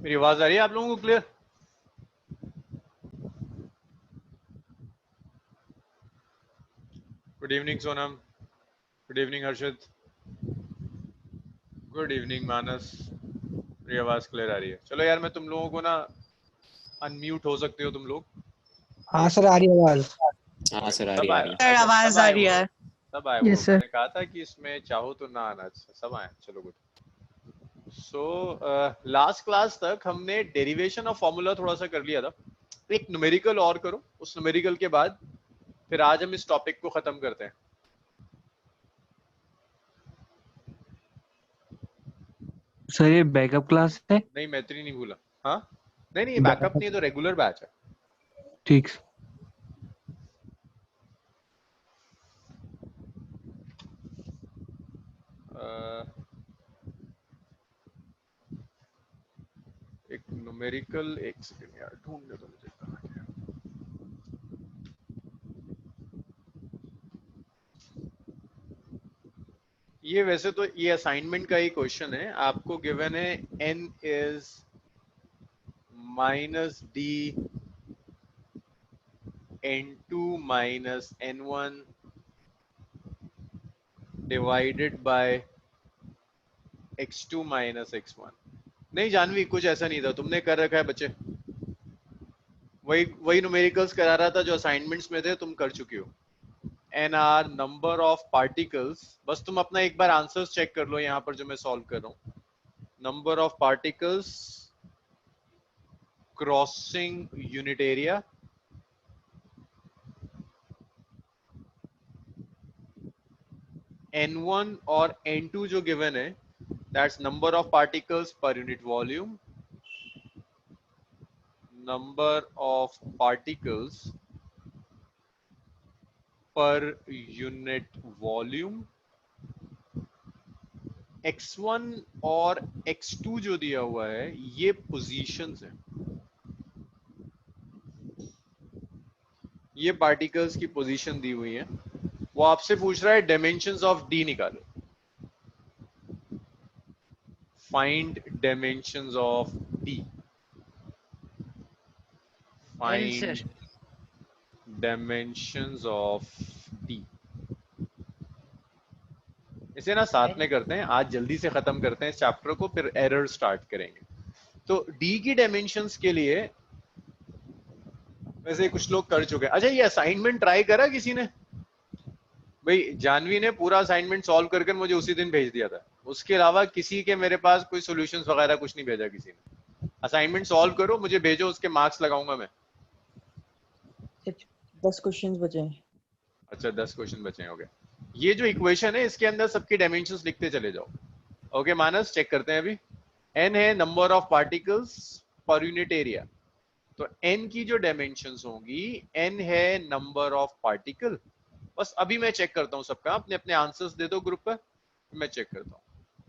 मेरी आवाज आ रही है आप लोगों को clear? Good evening Sonam, good evening Harshit, good evening Manas. मेरी आवाज क्लियर आ रही है? चलो यार, मैं तुम लोगों को ना अनम्यूट हो सकते हो तुम लोग? हाँ सर, आ रही है आवाज। हाँ सर, आ सब रही है, आ आए? रही है। सर अच्छा, आवाज सब आ आए रही वो है। लोग, सब आए वो यस लोग। सर। मैंने कहा था कि इसमें चाहो तो ना आना। सब आए, चलो गुड। सो लास्ट क्लास तक हमने डेरिवेशन ऑफ फॉर्मूला थोड़ा सा कर लिया था। एक न्यूमेरिकल और करो, उस न्यूमेरिकल के बाद फिर आज हम इस टॉपिक को खत्म करते हैं। सर ये बैकअप क्लास है? नहीं, मैत्री नहीं भूला। हाँ, नहीं नहीं, बैकअप नहीं है, तो रेगुलर बैच है। ठीक। एक न्यूमेरिकल, एक सेकंड यार, ढूंढने दो मुझे कहाँ गया। ये वैसे तो ये असाइनमेंट का ही क्वेश्चन है। आपको गिवन है n is minus D n2 minus n1 divided by x2 minus x1। नहीं जानवी, कुछ ऐसा नहीं था, तुमने कर रखा है बच्चे। वही वही न्यूमेरिकल्स करा रहा था जो असाइनमेंट्स में थे, तुम कर चुके हो। N R number of particles, बस तुम अपना एक बार आंसर्स चेक कर लो यहाँ पर जो मैं सॉल्व कर रहा हूँ। Number of particles crossing unit area n1 और n2 जो गिवन है, that's number of particles per unit volume, number of particles per unit volume, x1 और x2 जो दिया हुआ है ये पोजीशंस है। ये पार्टिकल्स की पोजीशन दी हुई है। वो आपसे पूछ रहा है डायमेंशंस ऑफ डी निकालो। Find dimensions of D. Find dimensions of D. इसे ना साथ में करते हैं, आज जल्दी से खत्म करते हैं इस चैप्टर को, फिर एरर स्टार्ट करेंगे। तो डी की डायमेंशंस के लिए वैसे कुछ लोग कर चुके हैं। अच्छा, ये असाइनमेंट ट्राई करा किसी ने? भाई जानवी ने पूरा असाइनमेंट सॉल्व कर मुझे उसी दिन भेज दिया था। उसके अलावा किसी के मेरे पास कोई सॉल्यूशंस वगैरह कुछ नहीं भेजा किसी ने। असाइनमेंट सॉल्व करो, मुझे भेजो, उसके मार्क्स लगाऊंगा मैं। 10 क्वेश्चंस बचे हैं। अच्छा, 10 क्वेश्चन बचे हैं। ओके, ये जो इक्वेशन है इसके अंदर सबकी डायमेंशंस लिखते चले जाओ। ओके मानस, चेक करते हैं अभी। n है number of particles per unit area, तो n की जो डायमेंशंस होंगी, n है नंबर ऑफ पार्टिकल। बस अभी मैं चेक करता हूं सबका, अपने अपने आंसर्स दे दो ग्रुप पर, मैं चेक करता हूं।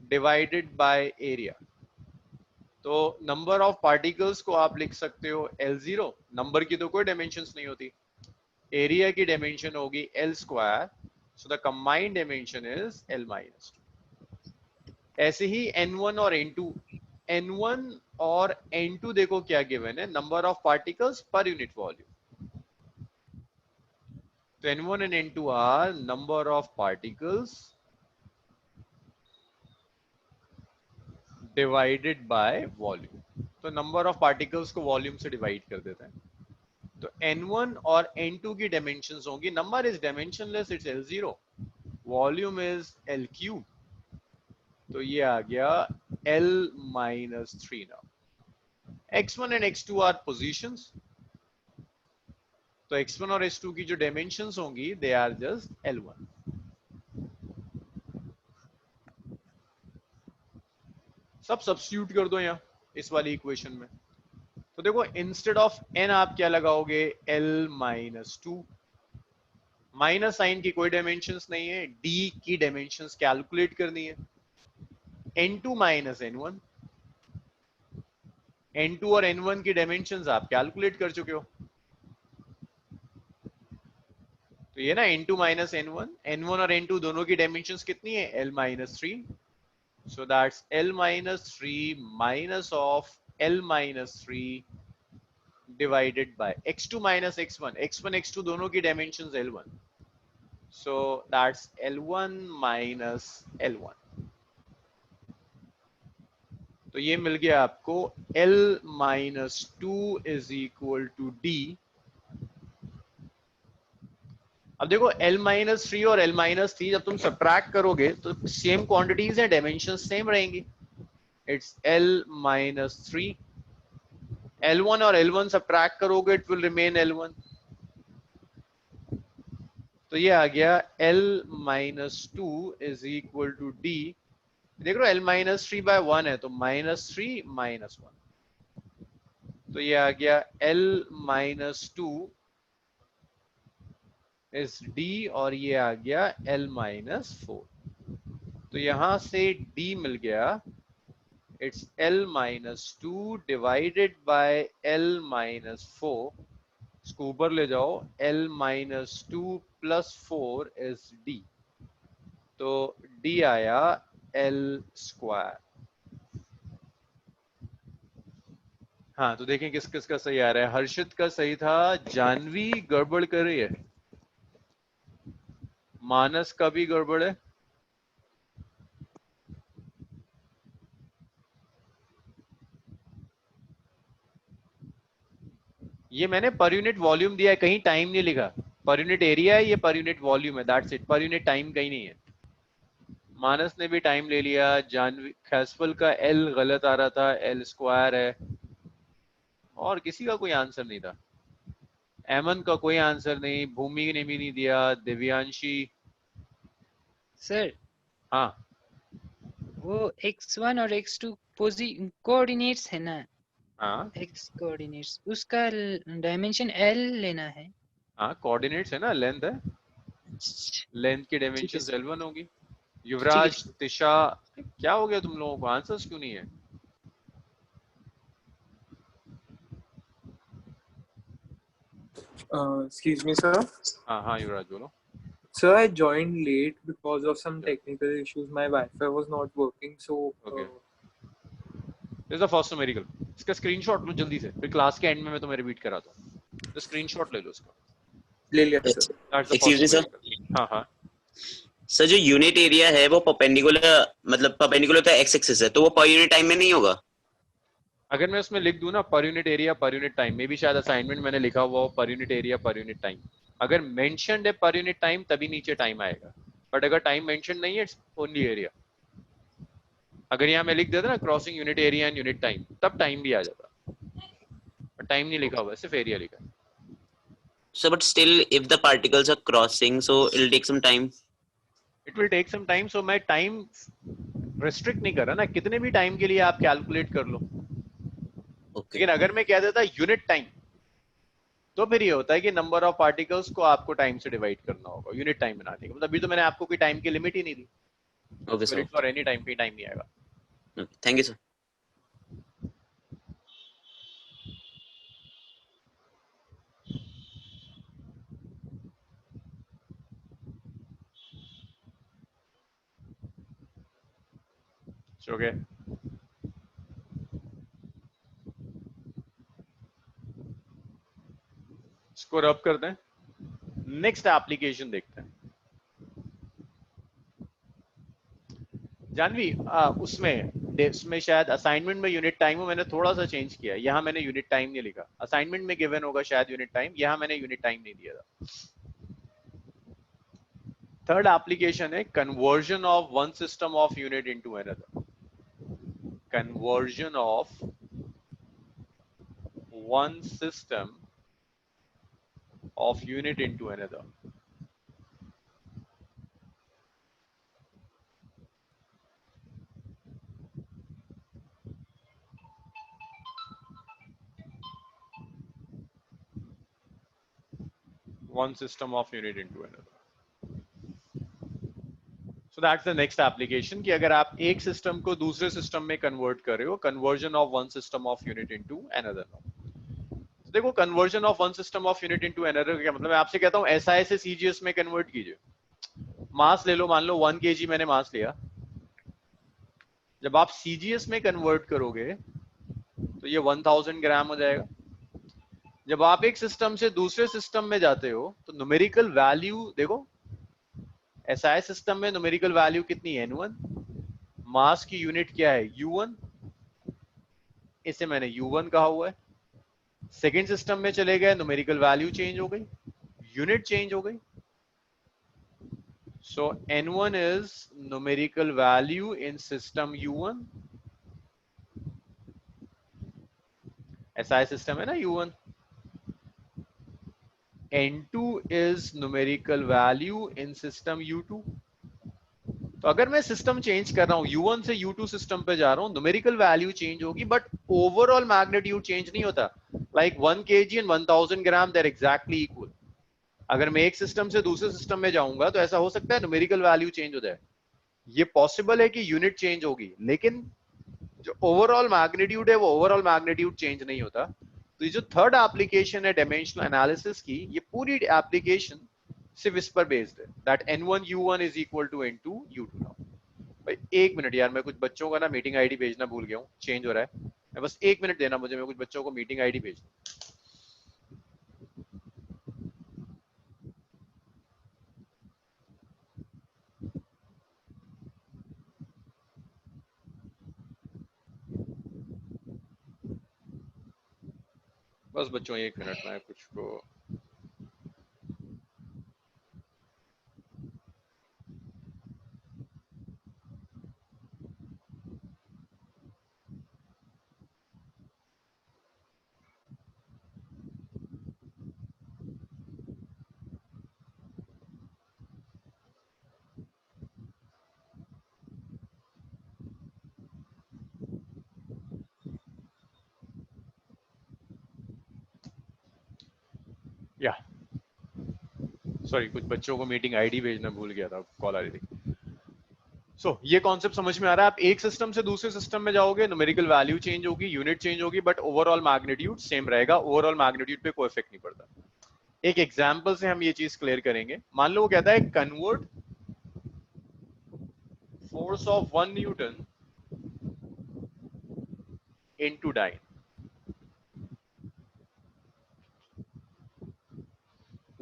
डिवाइडेड बाय एरिया, तो नंबर ऑफ पार्टिकल्स को आप लिख सकते हो L0, नंबर की तो कोई डायमेंशंस नहीं होती। एरिया की डायमेंशन होगी L square, so the combined dimension is L minus 2। ऐसे ही N1 और N2, N1 और N2 देखो क्या गिवन है, number of particles per unit volume. तो N1 and N2 are number of particles divided by volume। तो number of particles को volume से डिवाइड कर देते हैं। तो N1 और N2 की डायमेंशंस होंगी, number is dimensionless, its L0, volume is L cube, तो ये आ गया L minus 3। Now X1 and X2 are positions, तो X1 और X2 की जो डायमेंशंस होंगी दे आर जस्ट L1। सब सब्स्टिट्यूट कर दो यहाँ इस वाली इक्वेशन में। तो देखो, इंस्टेड ऑफ n आप क्या लगाओगे, L माइनस 2। माइनस साइन की कोई डायमेंशंस नहीं है, d की डायमेंशंस कैलकुलेट करनी है। n2 माइनस n1, n2 और n1 की डायमेंशंस आप कैलकुलेट कर चुके हो। तो ये ना n2 माइनस n1, n1 और n2 दोनों की डायमेंशंस कितनी है, L minus 3। So that's L minus 3 minus of L minus 3 divided by x2 minus x1. x1 x2 दोनों की dimensions L1. So that's L1 minus L1. तो ये मिल गया आपको L minus 2 is equal to D. अब देखो L minus 3 और L minus 3 जब तुम सब्ट्रैक्ट करोगे तो सेम क्वांटिटीज हैं, डायमेंशन सेम रहेंगी. It's L minus 3. L1 और L1 सब्ट्रैक्ट करोगे इट विल रिमेन L1. तो ये आ गया L minus 2 is equal to D. देख रहे हो L minus 3 by 1 है तो minus 3 minus 1. तो ये आ गया L minus 2 is D और ये आ गया L minus 4. तो यहां से D मिल गया. It's L minus 2 divided by L minus 4. इसको ऊपर ले जाओ. L minus 2 plus 4 is D. तो D आया L square. हाँ तो देखें किस किस का सही आ रहा है. हर्षित का सही था. जानवी गड़बड़ कर रही है. मानस का भी गड़बड़ है. ये मैंने पर यूनिट वॉल्यूम दिया है, कहीं टाइम नहीं लिखा. पर यूनिट एरिया है, ये पर यूनिट वॉल्यूम है. That's it. Per unit time कहीं नहीं है. मानस ने भी टाइम ले लिया. जानवी खैसफल का एल गलत आ रहा था, एल स्क्वायर है. और किसी का कोई आंसर नहीं था. एमन का कोई आंसर नहीं. भूमि ने भी नहीं दिया. दिव्यांशी. सर हाँ वो x1 और x2 कोऑर्डिनेट्स है ना, हाँ x कोऑर्डिनेट्स, उसका डायमेंशन l लेना है. हाँ कोऑर्डिनेट्स है ना, लेंथ है. लेंथ की डायमेंशन L1 होगी. युवराज, तिशा, क्या हो गया तुम लोगों को? आंसर्स क्यों नहीं है? Excuse me, sir. हाँ हाँ युवराज बोलो. Sir, I joined late because of some technical issues. My Wi-Fi was not working, so. Okay. This is the first numerical. इसका स्क्रीनशॉट लो जल्दी से, फिर क्लास के एंड में मैं तुम्हें रिपीट कराता हूँ. तो स्क्रीनशॉट ले लो इसका. ले लिया sir. Excuse me, sir. हाँ हाँ सर जो यूनिट एरिया है वो परपेंडिकुलर, मतलब परपेंडिकुलर तो एक्स एक्सिस है, तो वो पर यूनिट टाइम में नहीं होगा. अगर मैं उसमें लिख दूं ना per unit area per unit time, में भी शायद असाइनमेंट मैंने लिखा हुआ हो per unit area per unit time. अगर मेंशन्ड है पर यूनिट टाइम तभी नीचे टाइम आएगा. बट अगर टाइम मेंशन नहीं है इट्स ओनली एरिया. अगर यहाँ मैं लिख देता ना crossing unit area and unit time, तब टाइम भी आ जाता. बट टाइम नहीं लिखा हुआ, सिर्फ एरिया लिखा है. So but still if the particles are crossing, so it'll take some time. It will take some time. So मैं टाइम रिस्ट्रिक्ट नहीं कर रहा ना, कितने भी टाइम के लिए आप कैलकुलेट कर लो. Okay. लेकिन अगर मैं कह देता यूनिट टाइम, तो फिर ये होता है कि नंबर ऑफ पार्टिकल्स को आपको टाइम से डिवाइड करना होगा यूनिट टाइम बनाने का. मतलब अभी तो मैंने आपको कोई टाइम की लिमिट ही नहीं दी. Okay, sir. For any time, कोई टाइम नहीं आएगा. Okay. Thank you, sir. Okay इसको रब करते हैं. नेक्स्ट एप्लीकेशन देखते हैं. जानवी उसमें शायद असाइनमेंट में यूनिट टाइम हो, मैंने थोड़ा सा चेंज किया. यहाँ मैंने यूनिट टाइम नहीं लिखा. असाइनमेंट में गिवन होगा शायद यूनिट टाइम, यहाँ मैंने यूनिट टाइम नहीं दिया था. थर्ड एप्लीकेशन है conversion of one system of unit into another. Conversion of one system of unit into another. One system of unit into another. So that's the next application कि अगर आप एक system को दूसरे सिस्टम में convert कर रहे हो, conversion of one system of unit into another. देखो conversion of one system of unit into another क्या मतलब. मैं आपसे कहता हूं SI से CGS में कन्वर्ट कीजिए. मास ले लो, मान लो 1 kg मैंने मास लिया. जब आप CGS में कन्वर्ट करोगे तो तो ये 1000 ग्राम हो जाएगा। जब आप एक सिस्टम से दूसरे सिस्टम में जाते हो तो न्यूमेरिकल वैल्यू देखो, एसआई सिस्टम में न्यूमेरिकल वैल्यू कितनी है, N1, मास की यूनिट क्या है, U1, इसे मैंने U1 कहा हुआ है। सेकेंड सिस्टम में चले गए, न्यूमेरिकल वैल्यू चेंज हो गई, यूनिट चेंज हो गई। So N1 is numerical value in system U1, SI system है ना U1। N2 is numerical value in system U2। तो अगर मैं सिस्टम चेंज कर रहा हूं, U1 से U2 सिस्टम पे जा रहा हूं, न्यूमेरिकल वैल्यू चेंज होगी बट ओवरऑल मैग्नीट्यूड चेंज नहीं होता। Like 1 kg and 1000 gram they're exactly equal. अगर मैं एक सिस्टम से दूसरे सिस्टम में जाऊंगा तो ऐसा हो सकता है न्यूमेरिकल वैल्यू चेंज हो जाए। ये पॉसिबल है कि यूनिट चेंज होगी, लेकिन जो ओवरऑल मैग्नीट्यूड है वो ओवरऑल मैग्नीट्यूड चेंज नहीं होता। तो ये जो थर्ड एप्लीकेशन है डायमेंशनल एनालिसिस की, ये पूरी एप्लीकेशन सिर्फ इस पर बेस्ड है, that N1 U1 is equal to N2 U2। Now भाई एक मिनट यार, मैं कुछ बच्चों का ना मीटिंग आईडी भेजना भूल गया हूँ, चेंज हो रहा है, मैं बस एक मिनट देना मुझे, मैं कुछ बच्चों को मीटिंग आईडी भेजना। बस बच्चों एक मिनट में कुछ को या सॉरी, कुछ बच्चों को मीटिंग आईडी भेजना भूल गया था, कॉल आ रही थी। सो ये कॉन्सेप्ट समझ में आ रहा है। आप एक सिस्टम से दूसरे सिस्टम में जाओगे, न्यूमेरिकल वैल्यू चेंज होगी, यूनिट चेंज होगी, बट ओवरऑल मैग्नीट्यूड सेम रहेगा, ओवरऑल मैग्नीट्यूड पे कोई इफेक्ट नहीं पड़ता। एक एग्जांपल से हम ये चीज क्लियर करेंगे। मान लो वो कहता है convert force of 1 newton into dyne.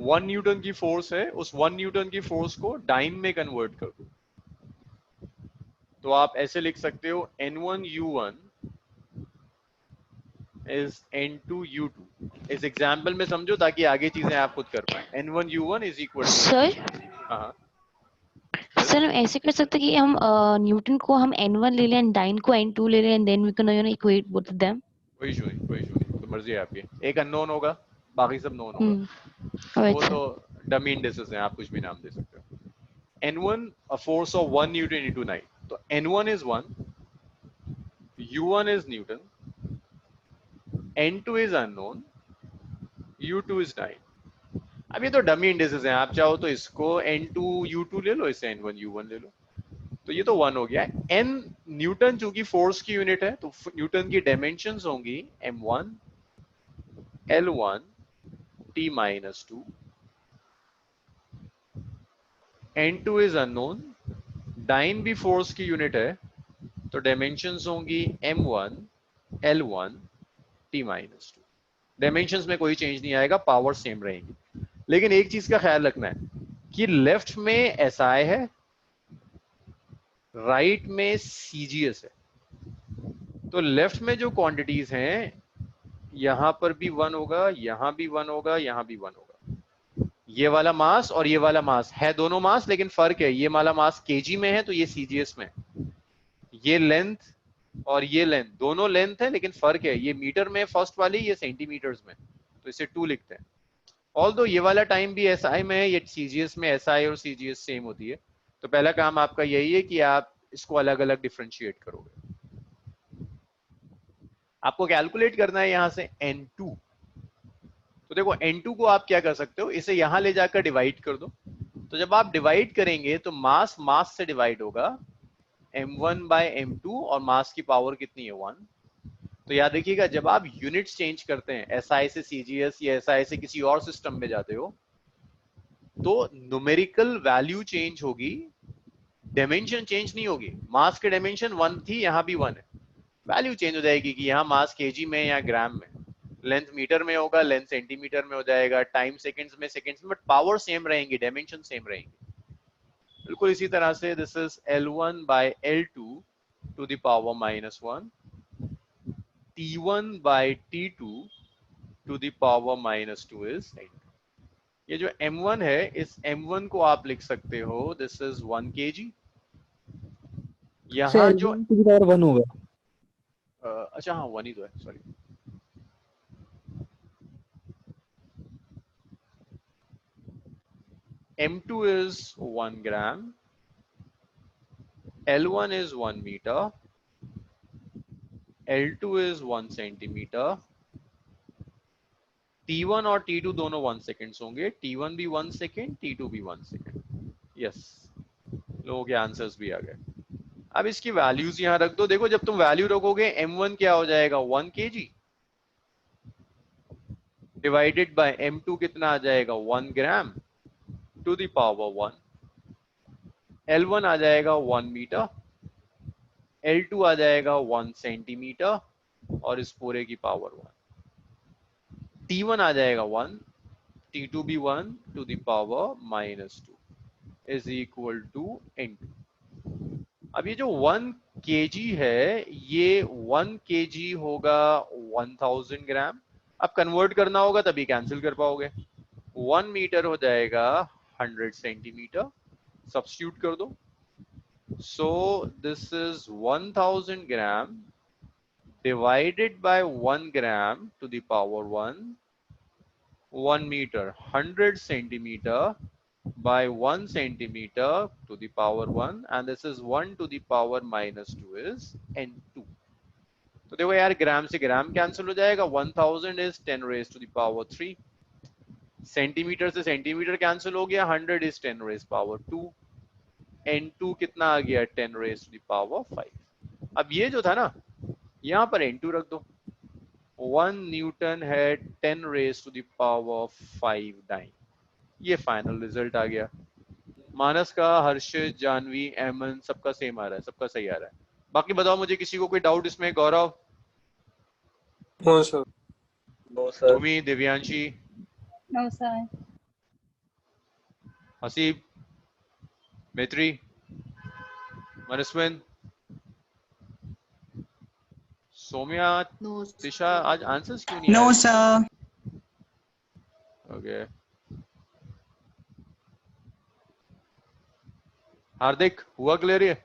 1 newton की फोर्स है, उस 1 न्यूटन की फोर्स को डाइन में कन्वर्ट कर दो। तो आप ऐसे लिख सकते हो N1 U1 is N2 U2। इस एग्जाम्पल में समझो ताकि आगे चीजें आप खुद कर पाए। N1 U1 is equal to sir हाँ सर हम ऐसे कर सकते हैं कि हम न्यूटन को हम N1 ले लें एंड डाइन को N2 ले लें and then we can equate both of them. कोई इशू नहीं, कोई इशू नहीं, तो मर्जी है आपकी। एक अननोन होगा, बाकी सब नोन होगा। वो अच्छा तो डमी इंडिसेस हैं, आप कुछ भी नाम दे सकते हो। N1 a force of 1 Newton into 9। तो N1 is 1, U1 is Newton, N2 is unknown, U2 is 9। अब ये तो डमी इंडिसेस हैं, आप चाहो तो इसको N2 U2 ले लो, इसे N1 U1 ले लो, तो ये तो 1 हो गया। N न्यूटन चूंकि फोर्स की यूनिट है तो न्यूटन की डायमेंशंस होंगी M1 L1 T-2। N2 is unknown, dyne भी फोर्स की यूनिट है तो डायमेंशंस होंगी M1 L1 T-2। डायमेंशंस में कोई चेंज नहीं आएगा, पावर सेम रहेंगी। लेकिन एक चीज का ख्याल रखना है कि लेफ्ट में SI है, राइट में CGS है। तो लेफ्ट में जो क्वांटिटीज हैं, यहां पर भी 1 होगा, यहां भी 1 होगा, यहां भी 1 होगा। ये वाला मास और ये वाला मास है दोनों मास, लेकिन फर्क है, ये वाला मास केजी में है तो ये CGS में है। ये लेंथ और ये लेंथ दोनों लेंथ है, लेकिन फर्क है, ये मीटर में फर्स्ट वाली, ये सेंटीमीटर्स में, तो इसे 2 लिखते हैं। ऑल्दो ये वाला टाइम भी SI में है, ये CGS में SI और CGS सेम होती है। तो पहला काम आपका यही है कि आप इसको अलग अलग डिफरेंशिएट करोगे। आपको कैलकुलेट करना है यहां से N2। तो देखो N2 को आप क्या कर सकते हो, इसे यहां ले जाकर डिवाइड कर दो। तो जब आप डिवाइड करेंगे तो मास मास से डिवाइड होगा, M1 by M2, और मास की पावर कितनी है 1। तो याद रखिएगा जब आप यूनिट्स चेंज करते हैं, SI से CGS या SI से किसी और सिस्टम में जाते हो, तो न्यूमेरिकल वैल्यू चेंज होगी, डायमेंशन चेंज नहीं होगी। मास के डायमेंशन 1 थी, यहां भी 1 है, वैल्यू चेंज हो जाएगी कि यहाँ मास केजी में या ग्राम में, लेंथ मीटर में होगा, लेंथ सेंटीमीटर में हो जाएगा, टाइम सेकंड्स में, बट पावर सेम रहेंगी, डायमेंशन सेम रहेंगी। बिल्कुल इसी तरह से this is L1 by L2 to the power -1, T1 by T2 to the power -2 is N2। ये जो M1 है, इस M1 को आप लिख सकते हो दिस इज 1 kg। यहाँ जो वन होगा। अच्छा हाँ 1 ही तो है, sorry. M2 is 1 gram, L1 is 1 meter, L2 is 1 centimeter, T1 और T2 दोनों 1 सेकेंड्स होंगे, T1 भी 1 सेकेंड, T2 भी 1 सेकेंड। यस, लोगों के आंसर्स भी आ गए। अब इसकी वैल्यूज यहाँ रख दो। देखो जब तुम वैल्यू रखोगे M1 क्या हो जाएगा 1 kg डिवाइडेड बाय M2 कितना आ जाएगा 1 ग्राम टू द पावर 1, L1 आ जाएगा 1 मीटर, L2 आ जाएगा 1 सेंटीमीटर और इस पूरे की पावर 1, T1 आ जाएगा 1, T2 भी 1 to the power -2 is equal to N2। अब ये जो 1 kg है, ये 1 kg होगा 1000 ग्राम। अब कन्वर्ट करना होगा तभी कैंसिल कर पाओगे। 1 मीटर हो जाएगा 100 सेंटीमीटर, सब्स्टिट्यूट कर दो। So this is 1000 gram divided by 1 gram to the power 1, 1 meter 100 centimeter by 1 centimeter to the power 1, and this is 1 to the power -2 is N2। तो देखो यार ग्राम से ग्राम कैंसिल हो जाएगा, 1000 is 10 raised to the power 3, centimetre से centimetre cancel हो गया, 100 is 10 raised power 2, N2 कितना आ गया 10 raised to the power 5। अब ये जो था ना, यहाँ पर N2 रख दो। 1 न्यूटन है 10 raised to the power 5 dyne. ये फाइनल रिजल्ट आ गया। मानस का, हर्षित, जानवी, एमन सबका सेम आ रहा है, सबका सही आ रहा है। बाकी बताओ मुझे, किसी को कोई डाउट इसमें? Gaurav, no sir. No sir. Bhumi, Divyanshi, No, sir. Haseeb, Maitri, Manaswin, Saumya, No, दिशा, आज आंसर्स क्यों नहीं No, आए? sir. ओके। हार्दिक, हुआ क्लियर ये?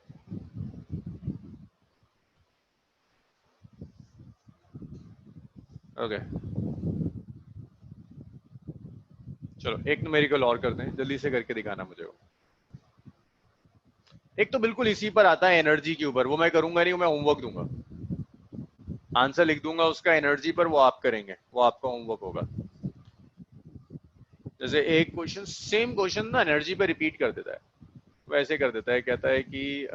ओके, चलो एक न्यूमेरिकल और करते हैं, जल्दी से करके दिखाना मुझे वो। एक तो बिल्कुल इसी पर आता है एनर्जी के ऊपर, वो मैं करूंगा नहीं, वो मैं होमवर्क दूंगा। आंसर लिख दूंगा उसका एनर्जी पर, वो आप करेंगे, वो आपका होमवर्क होगा। जैसे एक क्वेश्चन, सेम क्वेश्चन ना एनर्जी पे रिपीट कर देता है, वैसे कर देता है, कहता है कि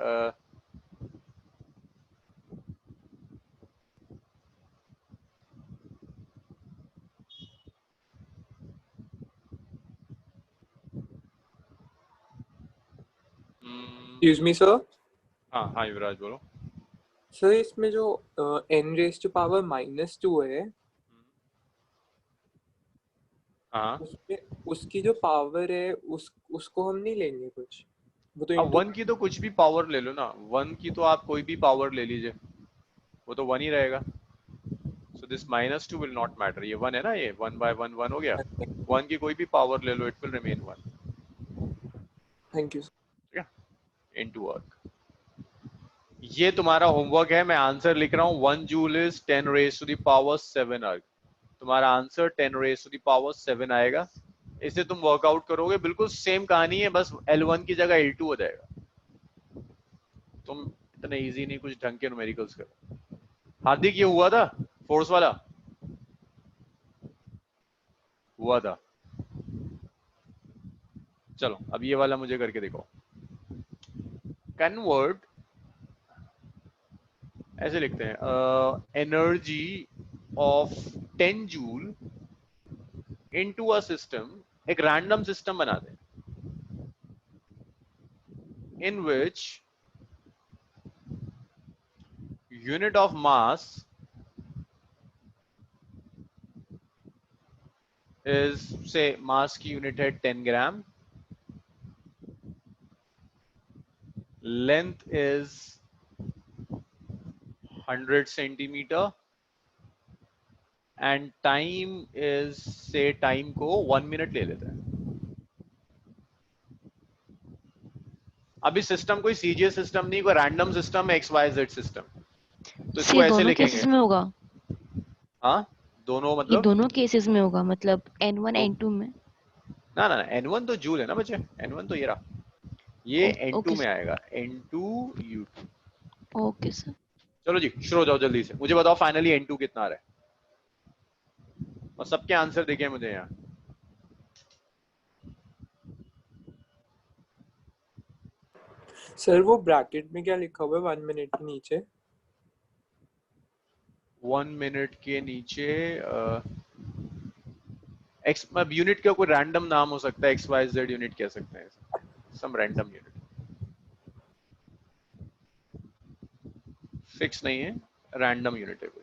एक्सक्यूज मी सर। हाँ हाँ युवराज बोलो। सर इसमें जो n रेज टू पावर -2 है, हाँ, उसमें उसकी जो पावर है उसको हम नहीं लेंगे कुछ, वो तो अब into 1 की तो कुछ भी पावर ले लो ना, 1 की तो आप कोई भी पावर ले लीजिए, वो तो 1 ही रहेगा। So this -2 will not matter, ये 1 है ना, ये 1 by 1 1 हो गया। 1 की कोई भी पावर ले लो, it will remain 1। Thank you. Into work. ये तुम्हारा होमवर्क है, मैं आंसर लिख रहा हूँ। 1 joule is 10 raised to the power 7 अर्ग। तुम्हारा answer 10 raised to the power 7 आएगा। इसे तुम वर्कआउट करोगे, बिल्कुल सेम कहानी है, बस L1 की जगह L2 हो जाएगा। तुम इतने इजी नहीं, कुछ ढंग के न्यूमेरिकल्स करो। हार्दिक, ये हुआ था फोर्स वाला? हुआ था। चलो अब ये वाला मुझे करके दिखाओ। कन्वर्ट, ऐसे लिखते हैं, energy of 10 joule into a system, एक रैंडम सिस्टम बना दें in which unit of mass is, say mass की unit है 10 ग्राम, length is 100 centimeter and time is, say time को 1 minute ले लेते हैं। अभी सिस्टम कोई सीजीएस सिस्टम नहीं, कोई रैंडम सिस्टम है, XYZ सिस्टम, तो इसको ऐसे दोनों लिखेंगे। केसेस में होगा? हाँ दोनों ये मतलब दोनों केसेस में होगा, मतलब N1 तो- N2 में? ना ना N1 तो जूल है ना बच्चे, N1 तो ये रहा, ये N2 ओके में आएगा, N2 U2। Okay sir. चलो जी शुरू हो जाओ जल्दी से, मुझे बताओ फाइनली N2 कितना आ रहा है, और सबके आंसर देखे मुझे यहाँ। सर वो ब्रैकेट में क्या लिखा हुआ है 1 मिनट के नीचे? 1 मिनट के नीचे एक्स यूनिट का कोई रैंडम नाम हो सकता है, XYZ यूनिट कह सकते हैं, सम रैंडम यूनिट, फिक्स नहीं है, रैंडम यूनिट है कुछ।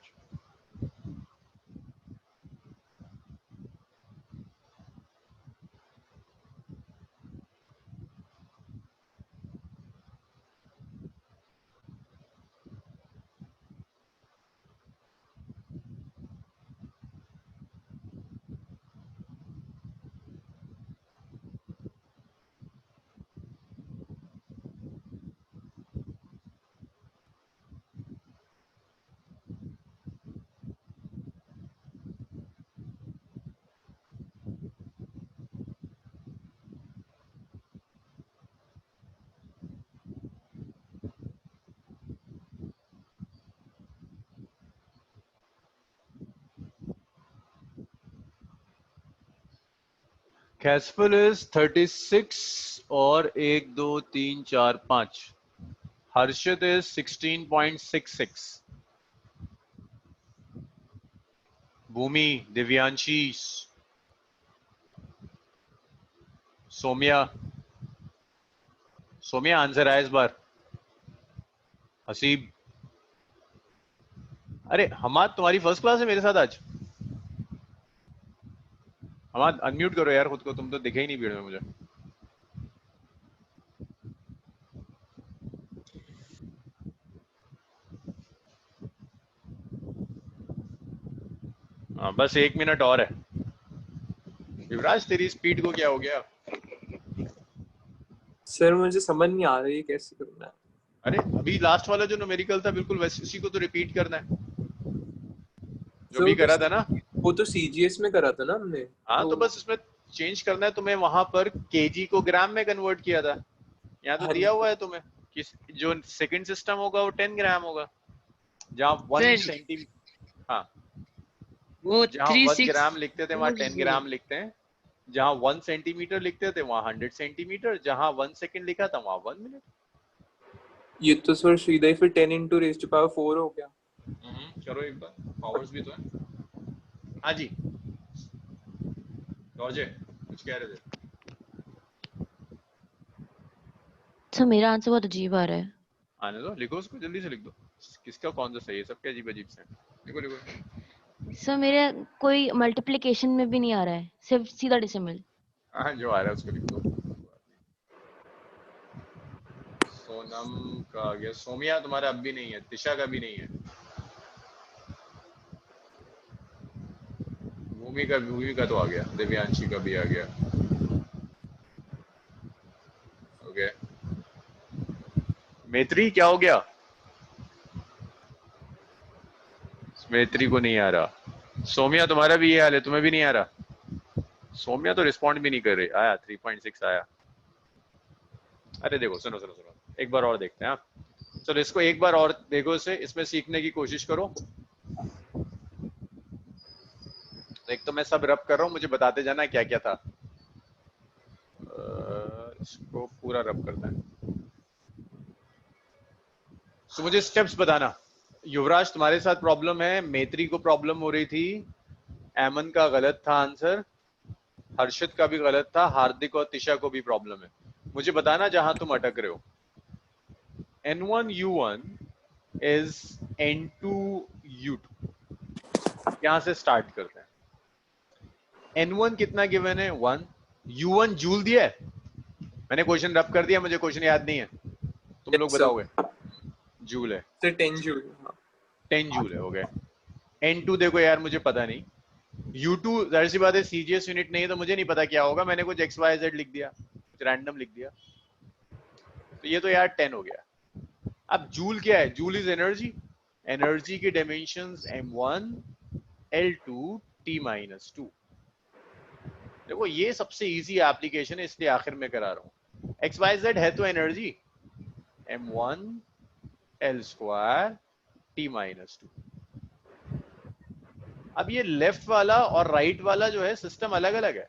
कैस्पल इज 36 और 1 2 3 4 5, हर्षित इज 16.66, भूमि, दिव्यांशी, सोम्या, सोम्या आंसर आया इस बार, हसीब, अरे हमाद तुम्हारी फर्स्ट क्लास है मेरे साथ आज, हमाद अनम्यूट करो यार खुद को, तुम तो दिखे ही नहीं भीड़ में मुझे। हाँ बस 1 मिनट और है। युवराज तेरी स्पीड को क्या हो गया? सर मुझे समझ नहीं आ रही है कैसे करना है। अरे अभी लास्ट वाला जो न्यूमेरिकल था बिल्कुल वैसे उसी को तो रिपीट करना है जो भी करा था ना। वो तो सीजीएस में करा था ना हमने। हाँ तो बस इसमें चेंज करना है तुम्हें, वहां पर केजी को ग्राम में कन्वर्ट किया था, यहाँ तो दिया हुआ है तुम्हें कि जो सेकंड सिस्टम होगा वो 10 ग्राम होगा, जहाँ 1 सेंटीमीटर, हाँ वो जहाँ 1 36 ग्राम लिखते थे वहाँ 10 ग्राम लिखते हैं, जहाँ 1 सेंटीमीटर लिखते थे वहाँ 100 सेंटीमीटर, जहाँ 1 सेकंड लिखा था वहाँ 1 मिनट। ये तो सर सीधा ही फिर 10 into raised to power 4 हो गया। चलो एक बार पावर्स भी तो है। हाँ जी जॉर्जे कुछ कह रहे थे? सर मेरा आंसर बहुत अजीब आ रहा है। आने दो, लिखो उसको जल्दी से लिख दो, किसका कौन सा सही है, सबके अजीब अजीब से लिखो लिखो। सर मेरा कोई मल्टीप्लिकेशन में भी नहीं आ रहा है, सिर्फ सीधा डेसिमल। हाँ जो आ रहा है उसको लिख दो। सोनम का आ गया, सोमिया तुम्हारा अब भी नहीं है, तिशा का भी नहीं है, भूमि का तो आ गया, दिव्यांशी का भी आ गया। ओके मैत्री क्या हो गया? मैत्री को नहीं आ रहा। सोमिया तुम्हारा भी ये हाल है, तुम्हें भी नहीं आ रहा? सोमिया तो रिस्पॉन्ड भी नहीं कर रही। आया 3.6 आया। अरे देखो सुनो सुनो सुनो, एक बार और देखते हैं। चलो इसको एक बार और देखो, इसमें सीखने की कोशिश करो। एक तो मैं सब रब कर रहा हूँ, मुझे बताते जाना क्या क्या था। इसको पूरा रब करना है तो मुझे स्टेप्स बताना। युवराज तुम्हारे साथ प्रॉब्लम है, मैत्री को प्रॉब्लम हो रही थी, एमन का गलत था आंसर, हर्षित का भी गलत था, हार्दिक और तिशा को भी प्रॉब्लम है। मुझे बताना जहां तुम अटक रहे हो। N1 U1 is N2U2. यहां से स्टार्ट करते हैं. N1 कितना गिवन है? 1. U1 जूल दिया है. मैंने क्वेश्चन रब कर दिया, मुझे क्वेश्चन याद नहीं है, तुम लोग Yes, sir. बताओगे. जूल है, So 10 joule. 10 जूल है. हो गया. N2 देखो यार, मुझे पता नहीं. U2 जाहिर सी बात है सीजीएस यूनिट नहीं है, तो मुझे नहीं पता क्या होगा. मैंने कुछ XYZ लिख दिया, कुछ रैंडम लिख दिया, तो ये तो यार 10 हो गया. अब जूल क्या है? Joule is energy. एनर्जी की डायमेंशंस m1 l2 t-2. देखो ये सबसे इजी एप्लीकेशन है, इसलिए आखिर में करा रहा हूँ. XYZ है तो एनर्जी m1 l² t-2. अब ये लेफ्ट वाला और राइट वाला जो है सिस्टम अलग अलग है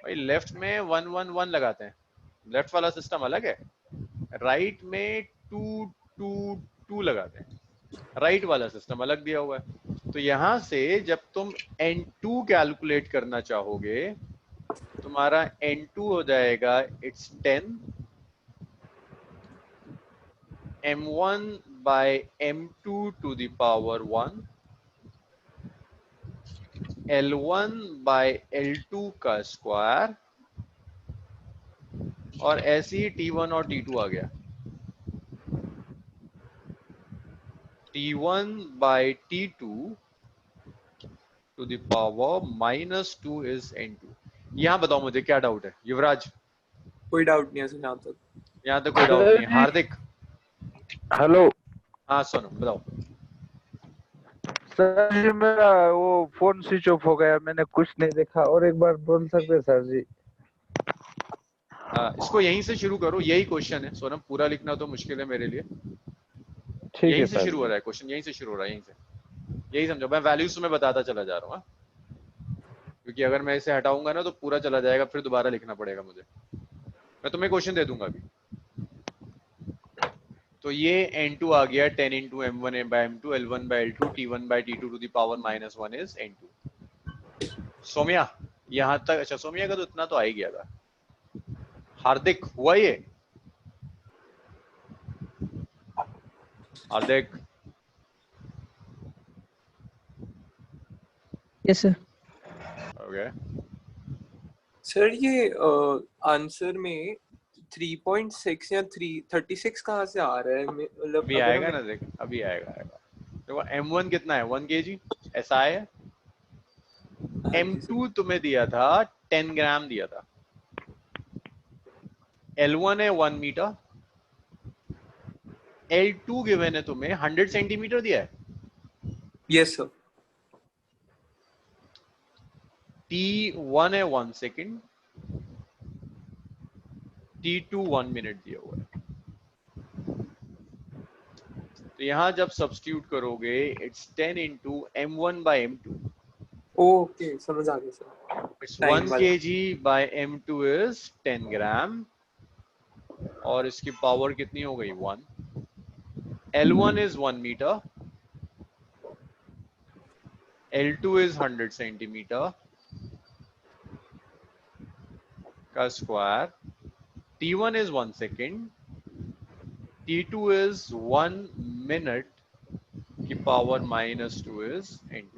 भाई. लेफ्ट में 1 1 1 लगाते हैं, लेफ्ट वाला सिस्टम अलग है. राइट में 2 2 2 लगाते हैं, राइट वाला सिस्टम अलग दिया हुआ है. तो यहां से जब तुम N2 कैलकुलेट करना चाहोगे, तुम्हारा N2 हो जाएगा it's 10 m1 by m2 to the power 1 L1 by L2 का स्क्वायर, और ऐसे ही T1 और T2 आ गया. T1 by T2 to the power -2 is N2. यहाँ बताओ मुझे क्या डाउट है युवराज? कोई डाउट नहीं है सर यहाँ तक. यहाँ तक कोई डाउट नहीं है. हार्दिक? हेलो हाँ सुनो, बताओ. सर जी, मेरा वो फोन स्विच ऑफ हो गया, मैंने कुछ नहीं देखा. और एक बार बोल सकते हैं सर जी? इसको यहीं से शुरू करो, यही क्वेश्चन है सोनम. पूरा लिखना तो मुश्किल है मेरे लिए. ठीक यहीं है से सर. शुरू हो रहा है क्वेश्चन, यहीं से शुरू हो रहा है, यहीं से. यही समझो, मैं वैल्यूज तुम्हें बताता चला जा रहा हूँ, क्योंकि अगर मैं इसे हटाऊंगा ना तो पूरा चला जाएगा, फिर दोबारा लिखना पड़ेगा मुझे. मैं तुम्हें क्वेश्चन दे दूंगा अभी. तो ये N2 आ गया 10 into m1 by m2 L1 by L2 T1 by T2 to the power -1 is N2. सोमिया यहाँ तक? अच्छा सोमिया का तो इतना तो आ ही गया था. हार्दिक हुआ ये? Hardik? Yes sir. Okay. Sir ये आंसर में 3.6 या 36 कहाँ से आ रहा है? मतलब अभी आएगा ना, देख अभी आएगा. देखो m1 कितना है? 1 kg ऐसा है. m2 तुम्हें दिया था 10 ग्राम दिया था. L1 है 1 मीटर. L2 गिवन है तुम्हें 100 सेंटीमीटर दिया है. Yes sir. T1 है 1 सेकेंड. T2 1 मिनट दिया हुआ है. तो यहां जब सब्स्टिट्यूट करोगे it's 10 into m1 by m2. Okay समझ आ गया सर. It's Time 1 वाला. kg by m2 is 10 ग्राम, और इसकी पावर कितनी हो गई? 1. L1 is 1 metre. L2 is 100 centimetre का square. T1 is 1 second. T2 is 1 minute की पावर -2 is N2.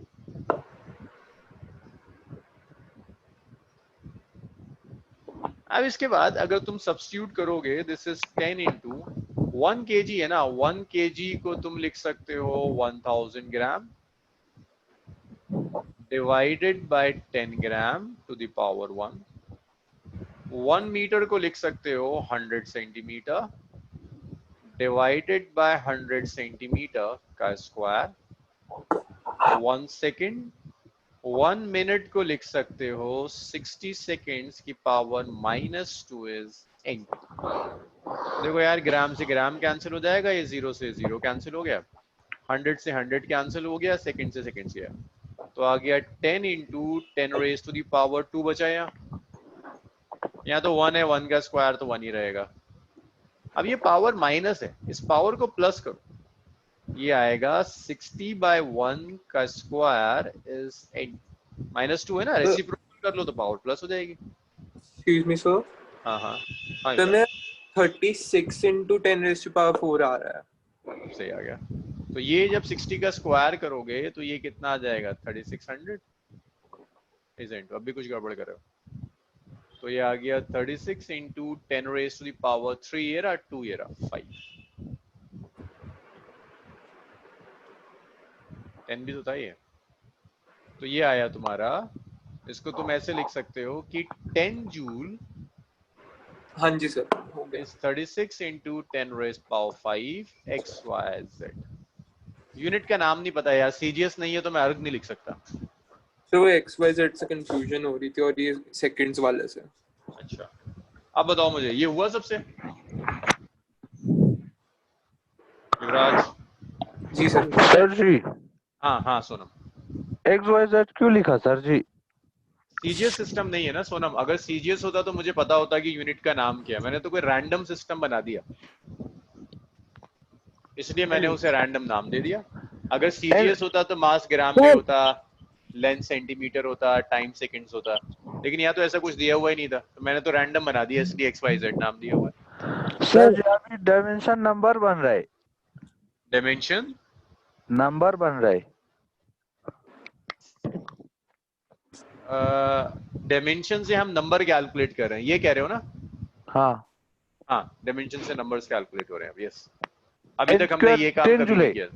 अब इसके बाद अगर तुम सब्स्टिट्यूट करोगे, दिस इज 10 into 1 kg है ना. 1 kg को तुम लिख सकते हो 1000 gram divided by 10 gram to the power 1. 1 metre को लिख सकते हो 100 सेंटीमीटर डिवाइडेड बाय 100 सेंटीमीटर का स्क्वायर. 1 सेकेंड. 1 मिनट को लिख सकते हो 60 सेकेंड्स की पावर -2 इज N2. देखो यार, ग्राम से ग्राम कैंसिल हो जाएगा, ये 0 से 0 कैंसिल हो गया, 100 से 100 कैंसिल हो गया, सेकेंड से सेकेंड गया. तो आ गया 10 into 10 raised to the power 2 बचा. यहाँ तो 1 है, 1 का स्क्वायर तो 1 ही रहेगा. अब ये पावर माइनस है, इस पावर को प्लस करो, ये आएगा 60 by 1 का स्क्वायर इज -2 है ना. रेसिप्रोकल कर लो तो पावर प्लस हो जाएगी. Excuse me sir. हाँ हाँ तो मैं 36 into 10 raised to power 4 आ रहा है. सही आ गया. तो ये जब 60 का स्क्वायर करोगे तो ये कितना आ जाएगा 3600 इजेंट। अब भी कुछ गड़बड़ कर रहे हो। तो ये आ गया 36 into 10 raise to the power 3 ये रहा 2 ये रहा 5 10 भी तो था ये। तो ये आया तुम्हारा, इसको तुम ऐसे लिख सकते हो कि 10 जूल हाँ जी सर, हो गया। is 36 into 10 raised power 5 XYZ। Unit का नाम नहीं पता यार, सीजीएस नहीं है तो मैं अर्ग नहीं लिख सकता। तो वो XYZ से कंफ्यूजन हो रही थी और ये सेकंड्स वाले से। अच्छा, अब बताओ मुझे ये हुआ सबसे? युवराज। जी सर। सर जी हाँ हाँ सोनम, XYZ क्यों लिखा सर जी? सीजीएस सिस्टम नहीं है ना सोनम। अगर सीजीएस होता तो मुझे पता होता कि यूनिट का नाम क्या है। मैंने तो कोई रैंडम सिस्टम बना दिया, इसलिए मैंने उसे रैंडम नाम दे दिया। अगर सीजीएस होता तो मास ग्राम में होता, लेंथ सेंटीमीटर होता, टाइम सेकंड्स होता, लेकिन यहाँ तो ऐसा कुछ दिया हुआ ही नहीं था, तो मैंने तो रैंडम बना दिया, इसलिए XYZ नाम दिया हुआ है। सर जी अभी डायमेंशन नंबर बन रहा है, डायमेंशन नंबर बन रहा है। डायमेंशन से हम नंबर कैलकुलेट कर रहे हैं, ये कह रहे हो ना? हाँ हाँ, डायमेंशन से नंबर्स कैलकुलेट हो रहे हैं। यस, अभी तक हमने ये काम 10 कभी जूल नहीं है। किया।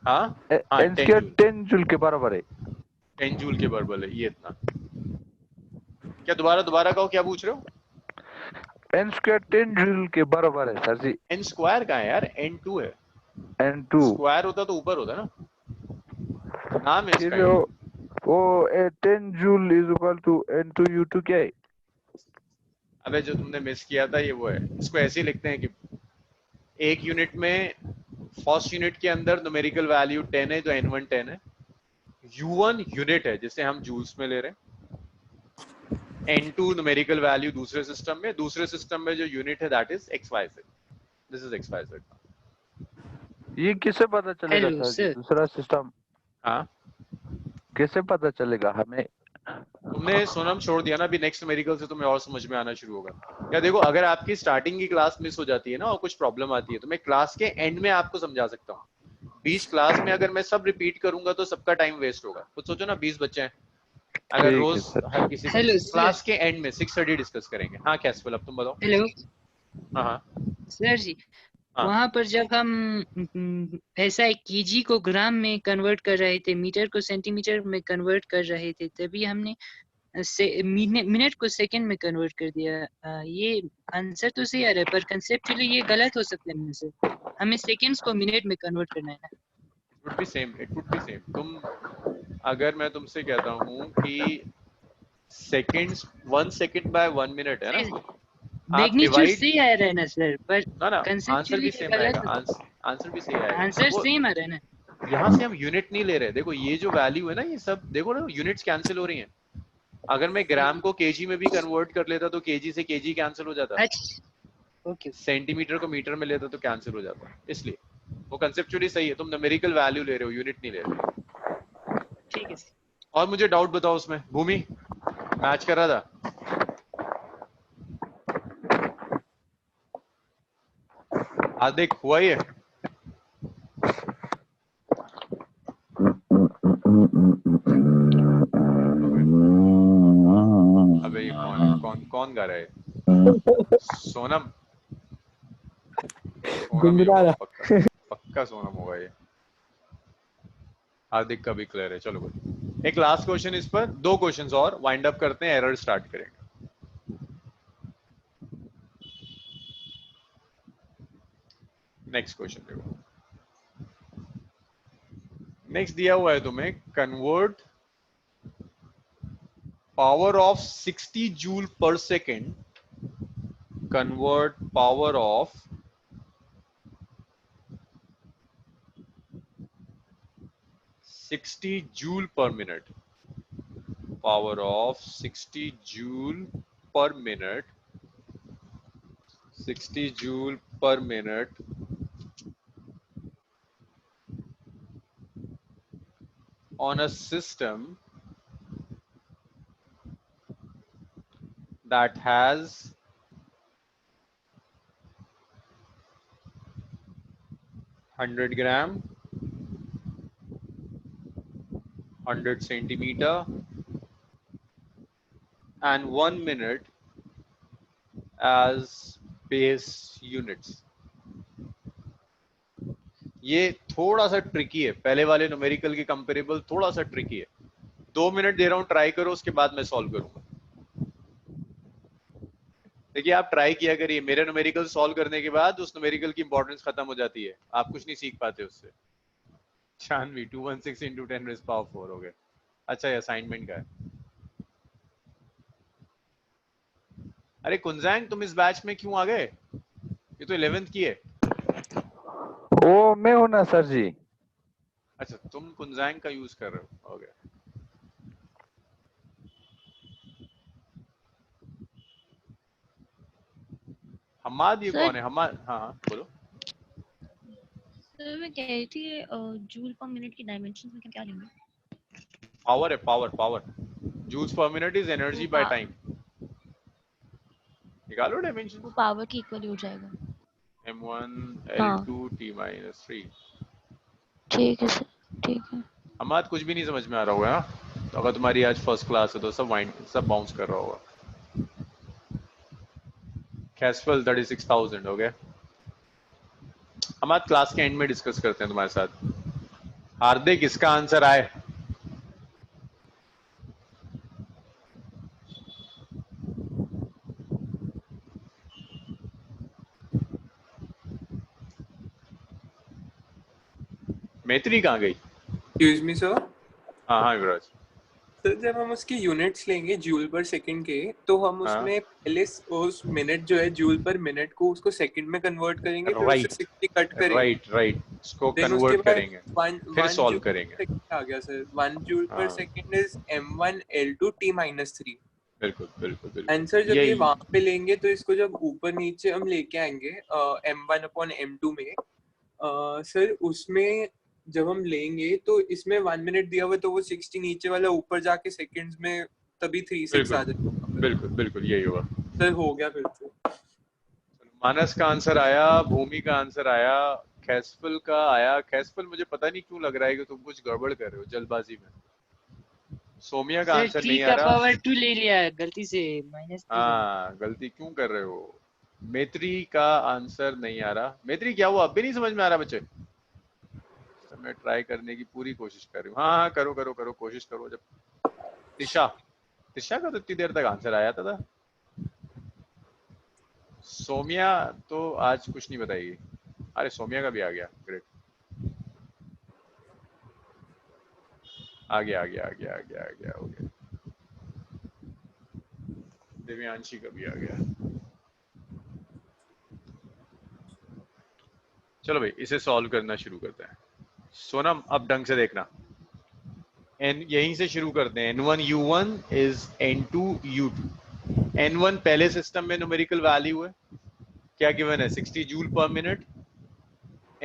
हाँ हाँ, n 10 स्क्वायर जूल, 10 जूल के बराबर है। 10 जूल के बराबर है ये इतना। क्या दोबारा कहो, क्या पूछ रहे हो? n स्क्वायर 10 जूल के बराबर है सर जी। n स्क्वायर कहाँ है यार, n2 है। n2 स्क्वायर होता तो ऊपर होता ना, नाम है फिर इसका ये। वो 10 joule is equal to n2 u2 क्या है? अबे जो तुमने मिस किया था ये वो है। इसको ऐसे ही लिखते हैं कि एक यूनिट में, फर्स्ट यूनिट के अंदर न्यूमेरिकल वैल्यू 10 है, जो n1 10 है। u1 यूनिट है जिसे हम जूल्स में ले रहे हैं। n2 न्यूमेरिकल वैल्यू दूसरे सिस्टम में जो यूनिट है that is XYZ। This is XYZ। ये किसे पता चलेगा हेलो सर जी? सर। दूसरा सिस्टम हाँ, कैसे पता चलेगा हमें? तुमने सोनम छोड़ दिया ना, अभी नेक्स्ट न्यूमेरिकल से तुम्हें और समझ में आना शुरू होगा। या देखो, अगर आपकी स्टार्टिंग की क्लास मिस हो जाती है ना और कुछ प्रॉब्लम आती है तो मैं क्लास के एंड में आपको समझा सकता हूँ। 20 क्लास में अगर मैं सब रिपीट करूंगा तो सबका टाइम वेस्ट होगा। कुछ सोचो ना, 20 बच्चे हैं, अगर ठीक है रोज सर। हर किसी से हेलो सर। क्लास के एंड में 6:30 डिस्कस करेंगे। हाँ कैसफुल, अब तुम बताओ। हेलो हाँ हाँ सर जी, हाँ। वहां पर जब हम ऐसा केजी को ग्राम में कन्वर्ट कर रहे थे, मीटर को सेंटीमीटर में कन्वर्ट कर रहे थे, तभी हमने से मिनट को सेकंड में कन्वर्ट कर दिया। ये आंसर तो सही आ रहा है पर कंसेप्चुअली ये गलत हो सकता है सर। हमें सेकंड्स को मिनट में कन्वर्ट करना है ना। It would be same, it would be same. तुम, अगर मैं तुमसे कहता हूँ कि सेकंड्स 1 सेकंड बाय 1 मिनट है ना, आप मैग्नीट्यूड डिवाइड, सही आ रहा है ना सर, पर ना ना, आंसर कंसेप्चुअली भी सेम गलत आएगा। हो। आंसर भी सही आएगा। आंसर वो सेम आ रहा है ना। यहाँ से हम यूनिट नहीं ले रहे। देखो ये जो वैल्यू है ना, ये सब देखो ना, यूनिट्स कैंसिल हो रही हैं। अगर मैं ग्राम को केजी में भी कन्वर्ट कर लेता तो केजी से केजी कैंसिल हो जाता, अच्छा ओके सेंटीमीटर को मीटर में लेता तो कैंसिल हो जाता। इसलिए वो कंसेप्चुअली सही है। तुम न्यूमेरिकल वैल्यू ले रहे हो, यूनिट नहीं ले रहे। ठीक है। और मुझे डाउट बताओ उसमें, भूमि मैच कर रहा था? हार्दिक हुआ ये? अबे ये कौन है? कौन गा रहा है? सोनम? सोनम ही होगा, पक्का सोनम होगा ये। हार्दिक का भी क्लियर है। चलो गुड। एक लास्ट क्वेश्चन इस पर, 2 क्वेश्चंस और वाइंड अप करते हैं, एरर स्टार्ट करेंगे। नेक्स्ट क्वेश्चन देखो। नेक्स्ट दिया हुआ है तुम्हें, कन्वर्ट पावर ऑफ 60 जूल पर second, convert power of 60 joule पर मिनट, पावर ऑफ 60 जूल पर मिनट, 60 जूल पर minute on a system that has 100 gram 100 centimeter and 1 minute as base units. ये थोड़ा सा ट्रिकी है, पहले वाले न्यूमेरिकल के कंपेरेबल थोड़ा सा ट्रिकी है. 2 मिनट दे रहा हूं, ट्राई करो, उसके बाद मैं सॉल्व करूंगा. देखिए आप ट्राई किया करिए, मेरे न्यूमेरिकल सॉल्व करने के बाद उस न्यूमेरिकल की इंपॉर्टेंस खत्म हो जाती है, आप कुछ नहीं सीख पाते उससे. शानवी 216 into 10 raised power 4 हो गए. अच्छा ये असाइनमेंट का है. अरे कुंजांग तुम इस बैच में क्यों आ गए? ये तो 11th की है. वो मैं हूं ना सर जी. अच्छा तुम कुंजांग का यूज कर रहे हो. ओके हमाद, ये सर- कौन है हमाद? हाँ बोलो. सर मैं कह रही थी जूल पर मिनट की डायमेंशंस में क्या लेंगे? पावर है, पावर. जूल्स पर minute is energy by time. निकालो डायमेंशन. वो पावर की इक्वल हो जाएगा. m1 हाँ. l2 t-3. ठीक है सर, ठीक है. हमाद कुछ भी नहीं समझ में आ रहा होगा ना, तो अगर तुम्हारी आज फर्स्ट क्लास है तो सब बाउंस कर रहा होगा. कैस्पल 36,000 हो गए. हम आज क्लास के एंड में डिस्कस करते हैं तुम्हारे साथ. हार्दिक इसका आंसर आए. मैत्री कहाँ गई? Excuse me sir. हाँ युवराज. सर जब हम उसके यूनिट्स लेंगे जूल पर सेकंड के, तो हम हाँ. उसमें पहले उस मिनट जो है जूल पर मिनट को उसको सेकंड में कन्वर्ट करेंगे, फिर Right. उससे 60 कट करेंगे. राइट इसको Then उसके कन्वर्ट बाद करेंगे, वन फिर वन सॉल्व जूल पर करेंगे. सेकंड आ गया सर. 1 जूल पर हाँ. Second is m1 l2 t-3. बिल्कुल. आंसर जब ये यही वहां पे लेंगे तो इसको जब ऊपर नीचे हम लेके आएंगे m1 upon m2 में, सर उसमें जब हम लेंगे तो इसमें 1 मिनट दिया हुआ, तो वो 60 नीचे वाला ऊपर जाके सेकंड्स में तभी 36 आ जाएगा. बिल्कुल यही हुआ. सर हो गया फिर से. मानस का आंसर आया, भूमि का आंसर आया, कैस्पल का आया. कैस्पल मुझे पता नहीं क्यों लग रहा है कि तुम कुछ गड़बड़ कर रहे हो जल्दबाजी में. सोमिया का सर आंसर 3 नहीं आ का रहा. पावर 2 ले लिया गलती से, -3. हाँ गलती क्यों कर रहे हो? मैत्री का आंसर नहीं आ रहा. मैत्री क्या हुआ, अब भी नहीं समझ में आ रहा बच्चे? तो मैं ट्राई करने की पूरी कोशिश कर रही हूँ. हाँ करो कोशिश करो. जब तिशा का तो इतनी देर तक आंसर आया था. सोमिया तो आज कुछ नहीं बताएगी. अरे सोमिया का भी आ गया. ग्रेट. आ गया हो गया. दिव्यांशी का भी आ गया. चलो भाई इसे सॉल्व करना शुरू करते हैं. सोनम अब ढंग से देखना. यहीं से शुरू करते हैं. n1 u1 is n2 u2. n1 पहले सिस्टम में न्यूमेरिकल वैल्यू है, क्या गिवन है? 60 जूल पर मिनट.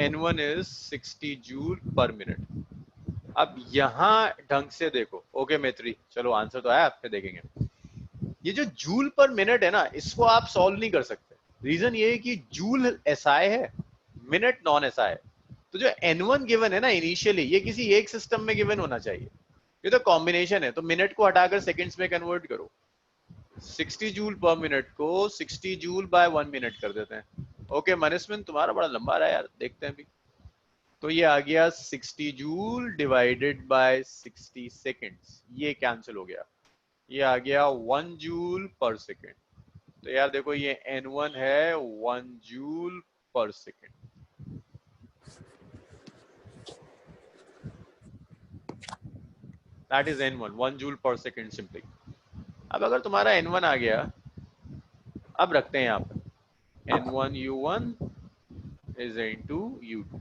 n1 is 60 जूल पर मिनट. अब यहाँ ढंग से देखो. ओके मैत्री, चलो आंसर तो आया, आप पे देखेंगे. ये जो जूल पर मिनट है ना, इसको आप सॉल्व नहीं कर सकते. रीजन ये है कि जूल एसआई है, मिनट नॉन एसआई है. तो जो n1 गिवन है ना इनिशियली, ये किसी एक सिस्टम में गिवन होना चाहिए. ये तो कॉम्बिनेशन है, तो मिनट को हटाकर सेकंड्स में कन्वर्ट करो. 60 जूल पर मिनट को 60 जूल बाय 1 मिनट कर देते हैं. ओके मनस्विन तुम्हारा बड़ा लंबा रहा यार, देखते हैं अभी. तो ये आ गया 60 जूल डिवाइडेड बाय 60 सेकंड्स. ये कैंसिल हो गया. ये आ गया 1 जूल पर सेकंड. तो यार देखो ये n1 है 1 जूल पर second. That is n1 1 joule पर सेकंड सिंपली. अब अगर तुम्हारा n1 आ गया, अब रखते हैं यहाँ पे n1 u1 is into u2.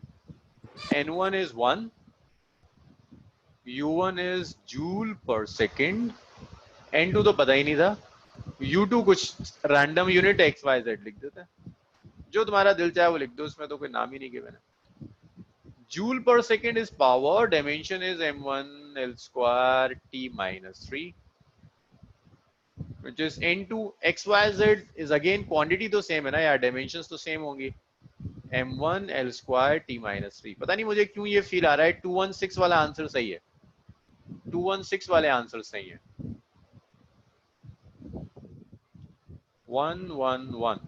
n1 is 1, u1 is joule पर सेकंड, n2 तो पता ही नहीं था, u2 कुछ रैंडम यूनिट xyz लिख देते हैं. जो तुम्हारा दिल चाहे वो लिख दो, उसमें तो कोई नाम ही नहीं गिवन है. जूल पर second is power, dimension is m1 l square t-3, which is n2. xyz is again quantity तो सेम है ना यार, dimensions तो सेम होंगी. m1 l square t-3. पता नहीं मुझे क्यों ये फील आ रहा है 216 वाला आंसर सही है. 216 वाले आंसर सही है। 1 1 1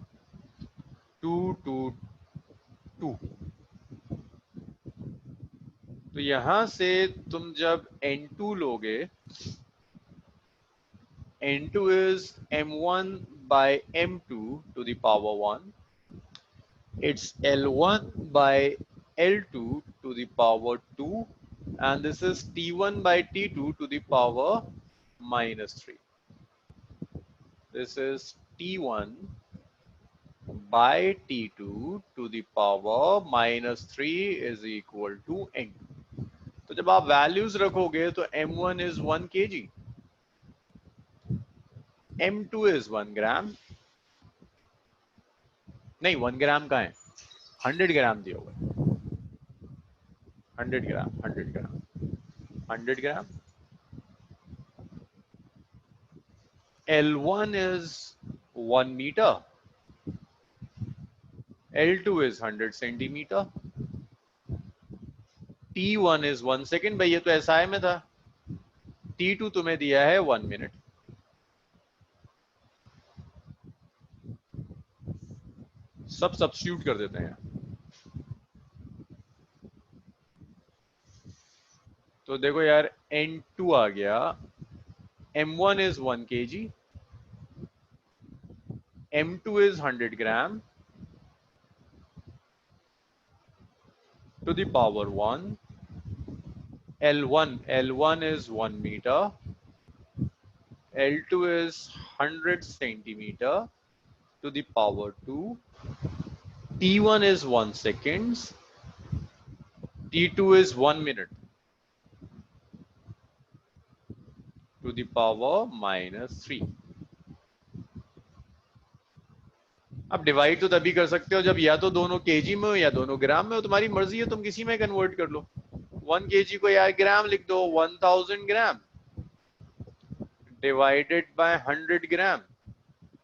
2 2 2। तो यहां से तुम जब n2 लोगे, n2 is m1 by m2 to the power 1. It's L1 by L2 to the power 2, and this is T1 by T2 to the power minus 3. This is T1 by T2 to the power minus 3 is equal to N2. तो जब आप values रखोगे तो M1 is 1 kg, M2 is 1 gram, नहीं 1 ग्राम का है, 100 ग्राम दिया हुआ है, 100 ग्राम 100 ग्राम 100 ग्राम। L1 is 1 meter, L2 is 100 centimeter, T1 is 1 second। भाई ये तो SI में था, T2 तुम्हें दिया है 1 minute। सब सब्स्टिट्यूट कर देते हैं। तो देखो यार N2 आ गया, M1 is 1 kg, M2 is 100 gram to the power 1, L1 is 1 meter, L2 is 100 centimeter to the power 2, T1 is 1 seconds, T2 is 1 minute to the power minus 3। अब divide तो तभी कर सकते हो जब या तो दोनों केजी में हो या दोनों ग्राम में हो, तुम्हारी मर्जी है, तुम किसी में कन्वर्ट कर लो। 1 केजी को यार ग्राम लिख दो, 1000 gram divided by 100 gram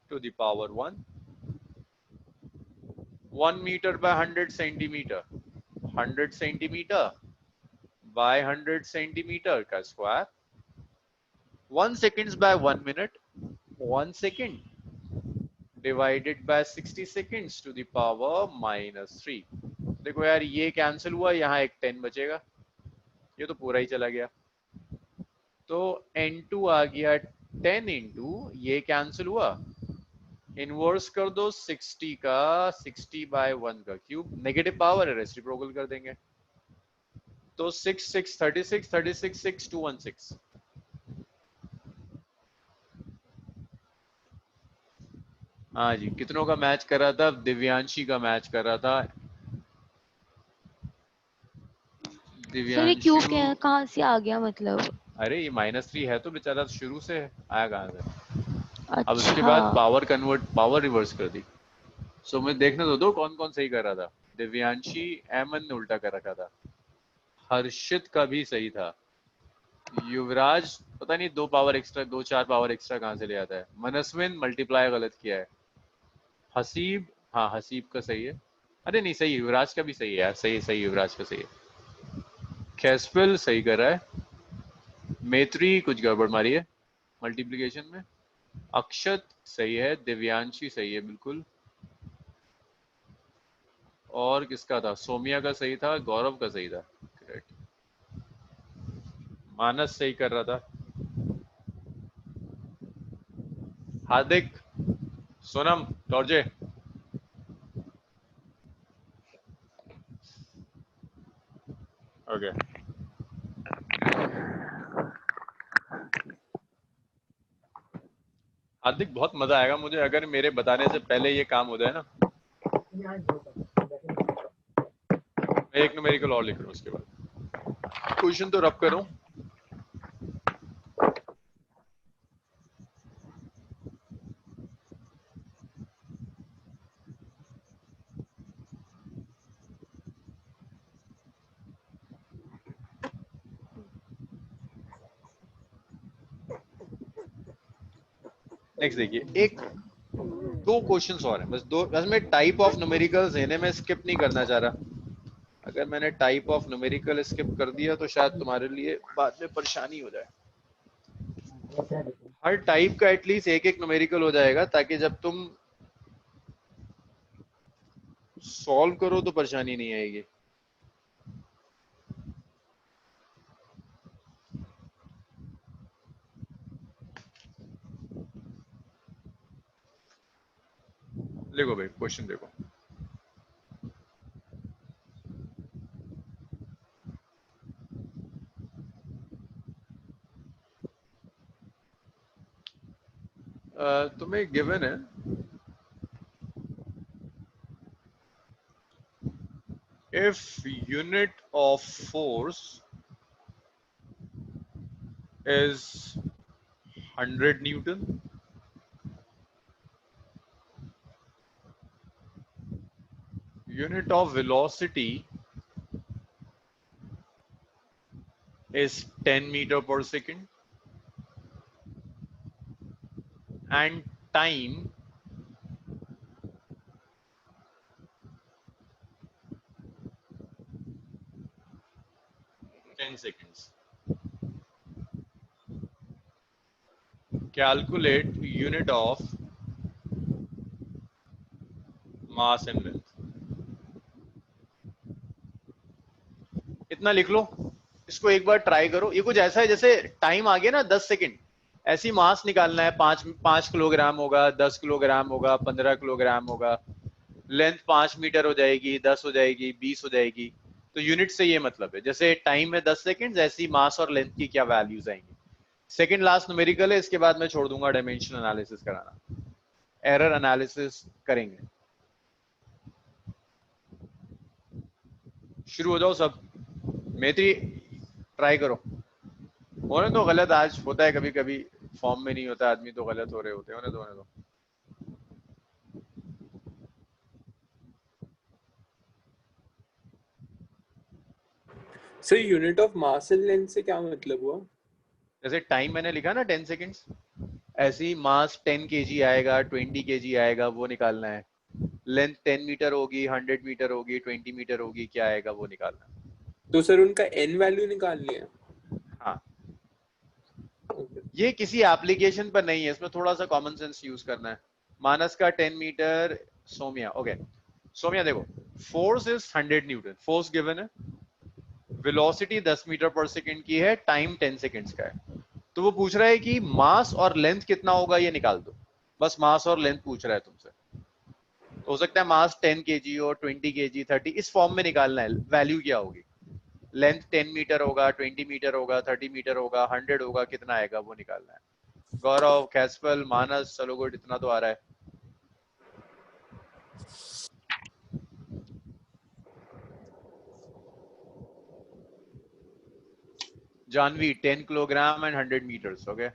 to the power 1। 1 metre by 100 centimetre, 100 centimetre by 100 centimetre का square. 1 seconds by 1 minute, 1 second divided by 60 seconds to the power minus 3। देखो यार ये कैंसिल हुआ, यहाँ एक 10 बचेगा, ये तो पूरा ही चला गया। तो N2 आ गया 10 इंटू ये कैंसिल हुआ, इनवर्स कर दो 60 का 60 by 1 का क्यूब, नेगेटिव पावर है रेसिप्रोकल कर देंगे। तो 6 6 36 36 6 216। हाँ जी, कितनों का मैच कर रहा था? दिव्यांशी का मैच कर रहा था। सर ये क्यों क्या कहाँ से आ गया मतलब? अरे ये -3 है तो बेचारा शुरू से आया कहाँ से? अच्छा। अब उसके बाद पावर रिवर्स कर दी। सो मैं देखने दो कौन कौन सही कर रहा था। दिव्यांशी एमन ने उल्टा कर रखा था, हर्षित का भी सही था, युवराज पता नहीं 2 पावर एक्स्ट्रा 2-4 पावर एक्स्ट्रा कहाँ से ले आता है, मनस्विन मल्टीप्लाई गलत किया है, हसीब, हाँ हसीब का सही है, अरे नहीं सही, युवराज का भी सही है यार, सही युवराज का सही है, कैस्पेल सही कर रहा है, मैत्री कुछ गड़बड़ मारी है मल्टीप्लिकेशन में, अक्षत सही है, दिव्यांशी सही है बिल्कुल, और किसका था? सोमिया का सही था, गौरव का सही था, करेक्ट, मानस सही कर रहा था, हार्दिक, सोनम, टॉर्जे, ओके हार्दिक, बहुत मजा आएगा मुझे अगर मेरे बताने से पहले ये काम हो जाए ना। मैं एक न्यूमेरिकल और लिख रहा हूँ, उसके बाद क्वेश्चन तो रब करूं। नेक्स्ट देखिए, एक 2 क्वेश्चंस और हैं, बस 2, बस मैं टाइप ऑफ न्यूमेरिकल्स इन्हें मैं स्किप नहीं करना चाह रहा। अगर मैंने टाइप ऑफ न्यूमेरिकल स्किप कर दिया तो शायद तुम्हारे लिए बाद में परेशानी हो जाए। हर टाइप का एटलीस्ट एक एक न्यूमेरिकल हो जाएगा ताकि जब तुम सॉल्व करो तो परेशानी नहीं आएगी। देखो भाई क्वेश्चन देखो, तुम्हें गिवन है if unit of force is 100 Newton, unit of velocity is 10 meter per second, and time seconds. Calculate unit of mass and length. इतना लिख लो, इसको एक बार ट्राई करो। ये कुछ ऐसा है जैसे टाइम आ गया ना 10 सेकंड, ऐसी मास निकालना है। 5 किलोग्राम होगा, 10 किलोग्राम होगा, 15 किलोग्राम होगा, लेंथ 5 मीटर हो जाएगी, 10 हो जाएगी, 20 हो जाएगी। तो यूनिट से ये मतलब है जैसे टाइम है 10 सेकंड, ऐसी मास और लेंथ की क्या वैल्यूज आएंगी। सेकंड लास्ट न्यूमेरिकल है, इसके बाद मैं छोड़ दूंगा डायमेंशन एनालिसिस कराना, एरर एनालिसिस करेंगे। शुरू हो जाओ सब। मैत्री ट्राई करो, होने तो गलत, आज होता है कभी कभी, फॉर्म में नहीं होता आदमी तो गलत हो रहे होते हैं, होने दो। Sir unit of mass and length से क्या मतलब हुआ? जैसे टाइम मैंने लिखा ना 10 सेकंड्स, ऐसी मास 10 kg आएगा, 20 kg आएगा, वो निकालना है। लेंथ 10 मीटर होगी, 100 मीटर होगी, 20 मीटर होगी, क्या आएगा वो निकालना है। तो सर उनका एन वैल्यू निकालनी है? हाँ, ये किसी एप्लीकेशन पर नहीं है, इसमें थोड़ा सा कॉमन सेंस यूज करना है। मानस का 10 मीटर, सोमिया ओके। सोमिया देखो, force is 100 Newton, force given है, वेलोसिटी 10 मीटर पर सेकंड की है, टाइम 10 सेकंड्स का है। तो वो पूछ रहा है कि मास और लेंथ कितना होगा ये निकाल दो, बस मास और लेंथ पूछ रहा है तुमसे। तो हो सकता है मास 10 kg और 20 kg 30, इस फॉर्म में निकालना है। वैल्यू क्या होगी, लेंथ 10 मीटर होगा, 20 मीटर होगा, 30 मीटर होगा, 100 होगा, कितना आएगा वो निकालना है। गौरव, कैस्पल, मानस, चलो गुड, इतना तो आ रहा है। Janvi 10 kilogram and 100 metres, okay.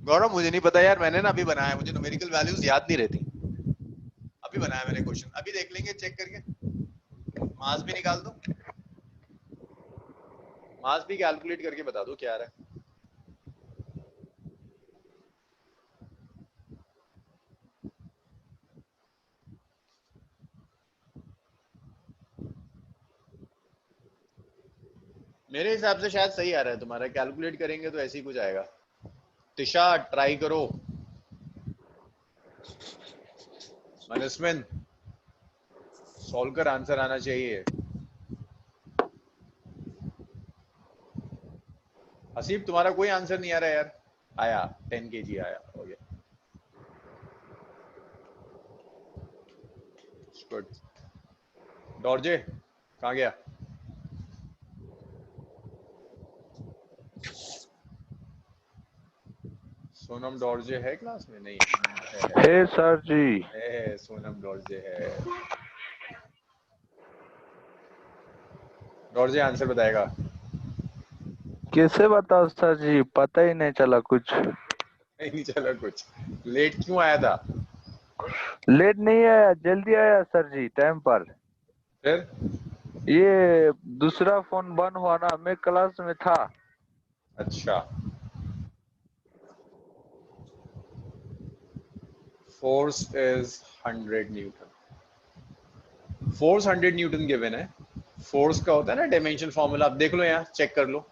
Gaurav मुझे नहीं पता यार, मैंने ना अभी बनाया, मुझे न्यूमेरिकल वैल्यूज याद नहीं रहती, अभी बनाया मैंने क्वेश्चन, अभी देख लेंगे चेक करके। मास भी निकाल दो, मास भी कैलकुलेट करके बता दो क्या आ रहा है। मेरे हिसाब से शायद सही आ रहा है तुम्हारा, कैलकुलेट करेंगे तो ऐसे ही कुछ आएगा। तिशा ट्राई करो, मनस्विन सॉल्व कर, आंसर आना चाहिए। हसीब तुम्हारा कोई आंसर नहीं आ रहा यार। आया 10 kg आया, हो गया, गुड। डॉर्जे कहाँ गया? सोनम डॉर्जे है क्लास में? नहीं हे सर जी। है, सोनम डॉर्जे है। डॉर्जे आंसर बताएगा? कैसे बताओ सर जी, पता ही नहीं चला कुछ। नहीं चला कुछ। लेट क्यों आया था? लेट नहीं आया, जल्दी आया सर जी, टाइम पर। फिर ये दूसरा फोन बंद हुआ ना, मैं क्लास में था। अच्छा, Force is 100 Newton. Force 100 Newton given है. Force का होता है ना dimension formula, आप देख लो यहाँ, check कर लो.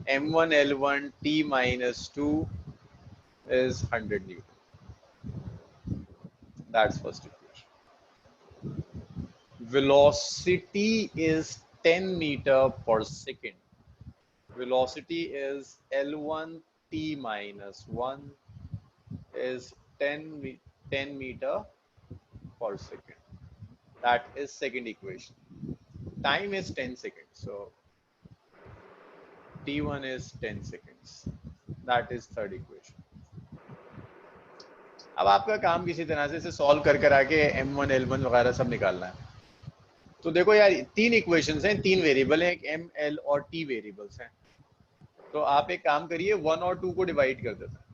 M1 L1 T minus 2 is 100 Newton. That's first equation. Velocity is 10 meter per second. Velocity is L1 T minus 1 is 10 meter per second. That is second equation. Time is 10 seconds. So T1 is 10 seconds. That is third equation. अब आपका काम किसी तरह से इसे solve कर आके M1 L1 वगैरह सब निकालना है. तो देखो यार, तीन इक्वेशंस हैं, तीन वेरिएबल हैं, एक M, L और T वेरिएबल्स हैं. तो आप एक काम करिए, 1 और 2 को डिवाइड कर देते हैं.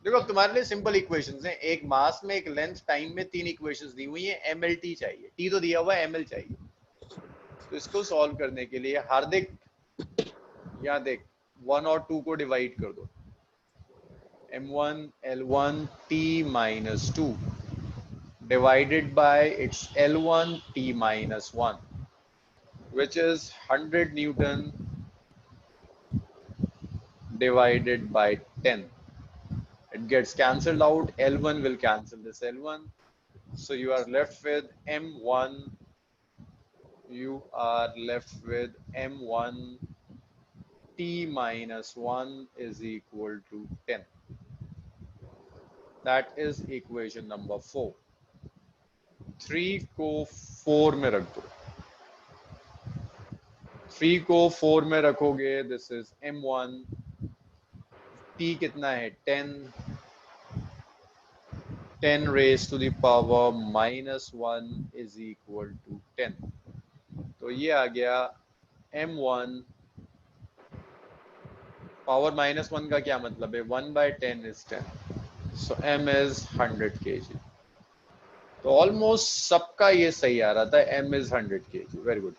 देखो अब तुम्हारे लिए सिंपल इक्वेशंस हैं, एक मास में, एक लेंथ, टाइम में, तीन इक्वेशंस दी हुई हैं. MLT चाहिए, T तो दिया हुआ है, ML चाहिए. तो इसको सॉल्व करने के लिए हार्दिक यहाँ देख 1 और 2 को डिवाइड कर दो. M1 L1 T minus 2 divided by its L1 T minus 1, which is 100 Newton divided by 10. It gets cancelled out. L1 will cancel this L1. So you are left with M1. You are left with M1 T minus 1 is equal to 10. That is equation number 4. 3 को 4 में रख दो. 3 को 4 में रखोगे, this is M1. T कितना है? 10. 10 raised to the power minus 1 is equal to 10. तो ये आ गया M1. पावर माइनस 1 का क्या मतलब है? 1 by 10 is 10. So M is 100 kg. तो ऑलमोस्ट सबका ये सही आ रहा था. M is 100 kg. Very good.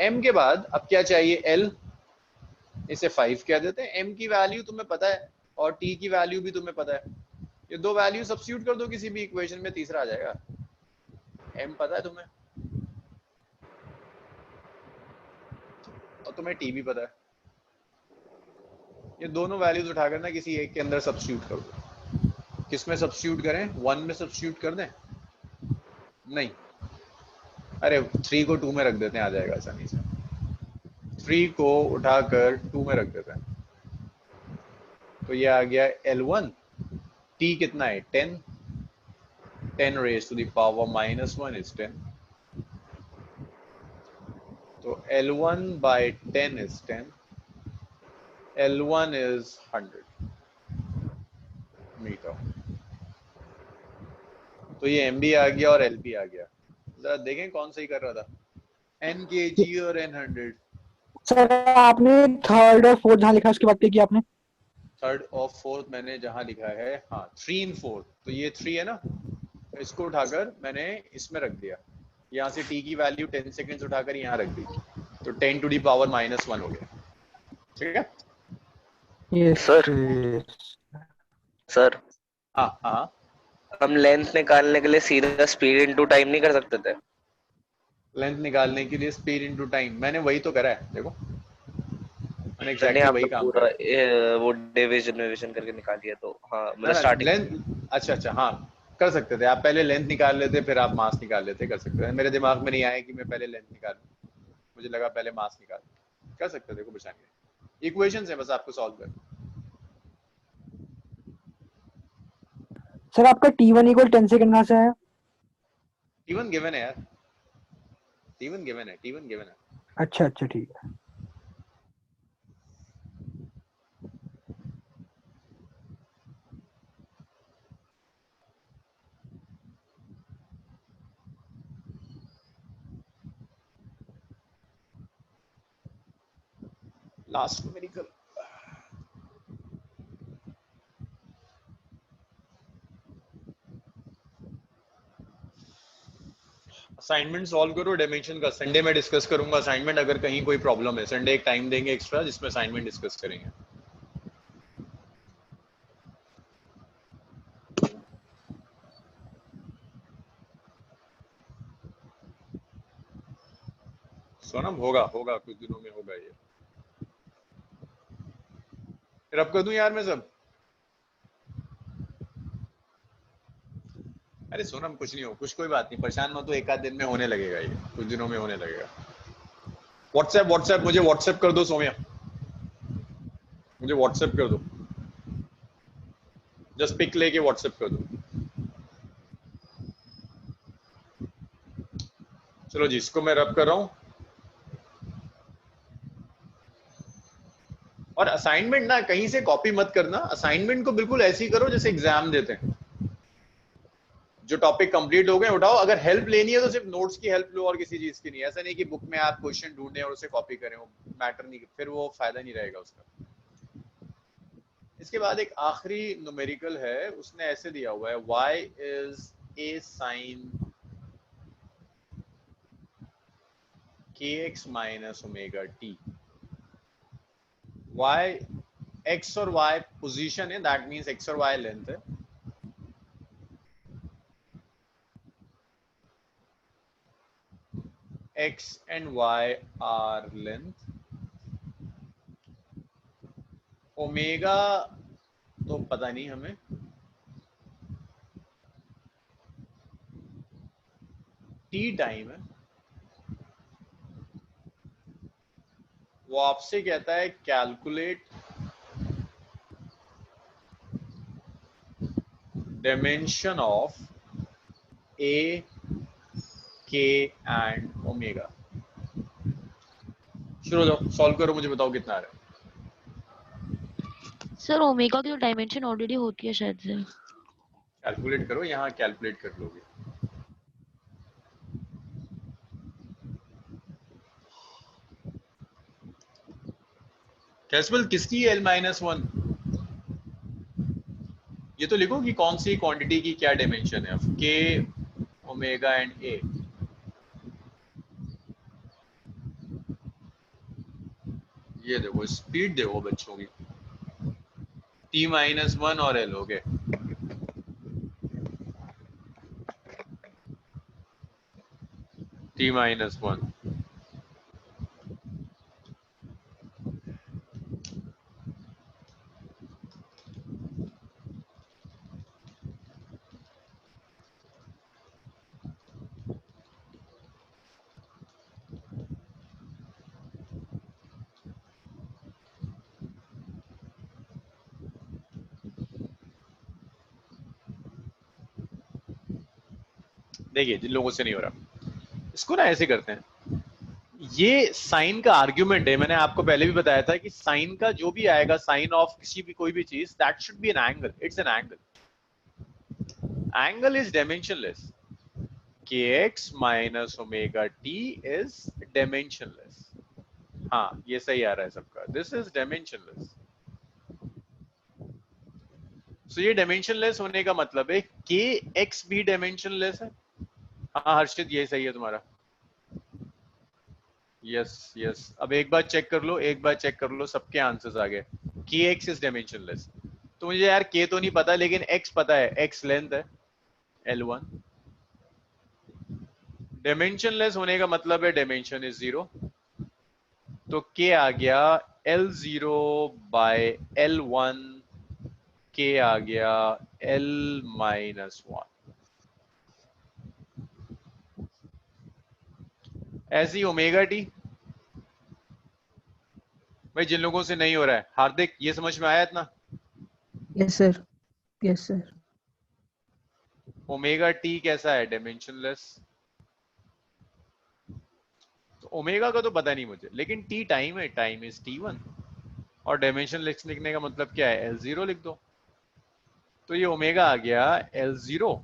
M के बाद अब क्या चाहिए? L. इसे 5 कह देते हैं. M की वैल्यू तुम्हें पता है और T की वैल्यू भी तुम्हें पता है. ये दो वैल्यू सब्स्टिट्यूट कर दो किसी भी इक्वेशन में, तीसरा आ जाएगा. M पता है तुम्हें और तुम्हें T भी पता है. ये दोनों वैल्यूज उठाकर ना किसी एक के अंदर सब्स्टिट्यूट कर दो. किसमें सब्स्टिट्यूट करें? 1 में सब्स्टिट्यूट कर दें? नहीं, अरे 3 को 2 में रख देते हैं, आ जाएगा आसानी से. 3 को उठाकर 2 में रख देते हैं. तो ये आ गया L1. T कितना है? 10. 10 raised to the power minus 1 is 10. तो L1 by 10 is 10. L1 is 100 metre. तो ये MB आ गया और LP आ गया. जरा देखें कौन सही कर रहा था, N kg और N 100. सर आपने थर्ड और फोर्थ जहाँ लिखा है उसकी बात की आपने? थर्ड और फोर्थ मैंने जहाँ लिखा है, हाँ 3 and 4. तो ये 3 है ना, तो इसको उठाकर मैंने इसमें रख दिया. यहाँ से T की वैल्यू 10 सेकेंड्स उठाकर यहाँ रख दी. तो 10 to the power minus 1 हो गया. ठीक है सर हाँ हाँ. हम लेंथ निकालने के लिए सीधा स्पीड इनटू टाइम नहीं कर सकते थे? लेंथ निकालने के लिए स्पीड इनटू टाइम, मैंने वही तो करा है. देखो मैंने एग्जैक्टली वही काम पूरा करा. वो डिवीजन करके निकाल दिया. तो हाँ मतलब स्टार्टिंग लेंथ. अच्छा हाँ कर सकते थे आप. पहले लेंथ निकाल लेते, फिर आप मास निकाल लेते. कर सकते थे. मेरे दिमाग में नहीं आया कि मैं पहले लेंथ निकालूं, मुझे लगा पहले मास निकाल. कर सकते थे, को बचाने. इक्वेशंस है, बस आपको सॉल्व करना. सर आपका T1 इक्वल 10 सेकंड कहाँ से है? T1 गिवन है यार. T1 गिवन है. अच्छा ठीक है. Last numerical. असाइनमेंट सॉल्व करो डायमेंशन का. संडे में डिस्कस करूंगा असाइनमेंट. अगर कहीं कोई प्रॉब्लम है, संडे एक टाइम देंगे एक्स्ट्रा जिसमें असाइनमेंट डिस्कस करेंगे. सोनम होगा होगा कुछ दिनों में होगा ये। रब कर दूं यार मैं सब। अरे सोनम कुछ नहीं हो, कुछ कोई बात नहीं, परेशान मत हो, एक आध दिन में होने लगेगा ये, कुछ दिनों में होने लगेगा। व्हाट्सएप मुझे व्हाट्सएप कर दो सौम्या, मुझे व्हाट्सएप कर दो, जस्ट पिक लेके व्हाट्सएप कर दो। चलो जी, इसको मैं रब कर रहा हूं। और असाइनमेंट ना कहीं से कॉपी मत करना, असाइनमेंट को बिल्कुल ऐसे ही करो जैसे एग्जाम देते हैं। जो टॉपिक कंप्लीट हो गए उठाओ, अगर हेल्प लेनी है तो सिर्फ नोट्स की हेल्प लो और किसी चीज की नहीं। ऐसा नहीं कि बुक में आप क्वेश्चन ढूंढें और उसे कॉपी करें, वो मैटर नहीं, फिर वो फायदा नहीं रहेगा उसका। इसके बाद एक आखिरी न्यूमेरिकल है, उसने ऐसे दिया हुआ है y is a sin kx minus omega t। y x और y पोजीशन है, दैट मींस x और y लेंथ है। x and y are length। Omega तो पता नहीं हमें, t टाइम है। वो आपसे कहता है calculate dimension of a, k and omega। शुरू हो जाओ, सॉल्व करो, मुझे बताओ कितना आ रहा है। सर ओमेगा की तो डायमेंशन ऑलरेडी होती है शायद से। कैलकुलेट करो, यहाँ कैलकुलेट कर लोगे। कैसवेल किसकी L-1? ये तो लिखो कि कौन सी क्वांटिटी की क्या डायमेंशन है, k, ओमेगा एंड a। ये देखो स्पीड देखो बच्चों की, t-1 और l हो गए। t-1 देखिए, जिन लोगों से नहीं हो रहा, इसको ना ऐसे करते हैं। ये साइन का आर्ग्यूमेंट है, मैंने आपको पहले भी बताया था कि साइन का जो भी आएगा, साइन ऑफ किसी भी कोई भी चीज, that should be an angle, it's an angle. Angle is dimensionless. kx minus omega t is dimensionless। हाँ, ये सही आ रहा है सबका, दिस इज डायमेंशनलेस। सो ये डायमेंशनलेस होने का मतलब है kx भी डायमेंशनलेस है। हाँ हर्षित, ये सही है तुम्हारा। यस यस, अब एक बार चेक कर लो, एक बार चेक कर लो, सबके आंसर्स आ गए। kx is dimensionless. तो मुझे यार k तो नहीं पता, लेकिन x पता है, x लेंथ है L1। डायमेंशनलेस होने का मतलब है डायमेंशन इज 0। तो k आ गया L0 बाय L1, k आ गया L-1। ऐसे ही ओमेगा टी। भाई जिन लोगों से नहीं हो रहा है, हार्दिक ये समझ में आया इतना? Yes sir, yes sir. Omega T कैसा है? डायमेंशनलेस। तो ओमेगा का तो पता नहीं मुझे, लेकिन टी टाइम है, टाइम इज t1। और डायमेंशनलेस लिखने का मतलब क्या है? L0 लिख दो। तो ये ओमेगा आ गया L0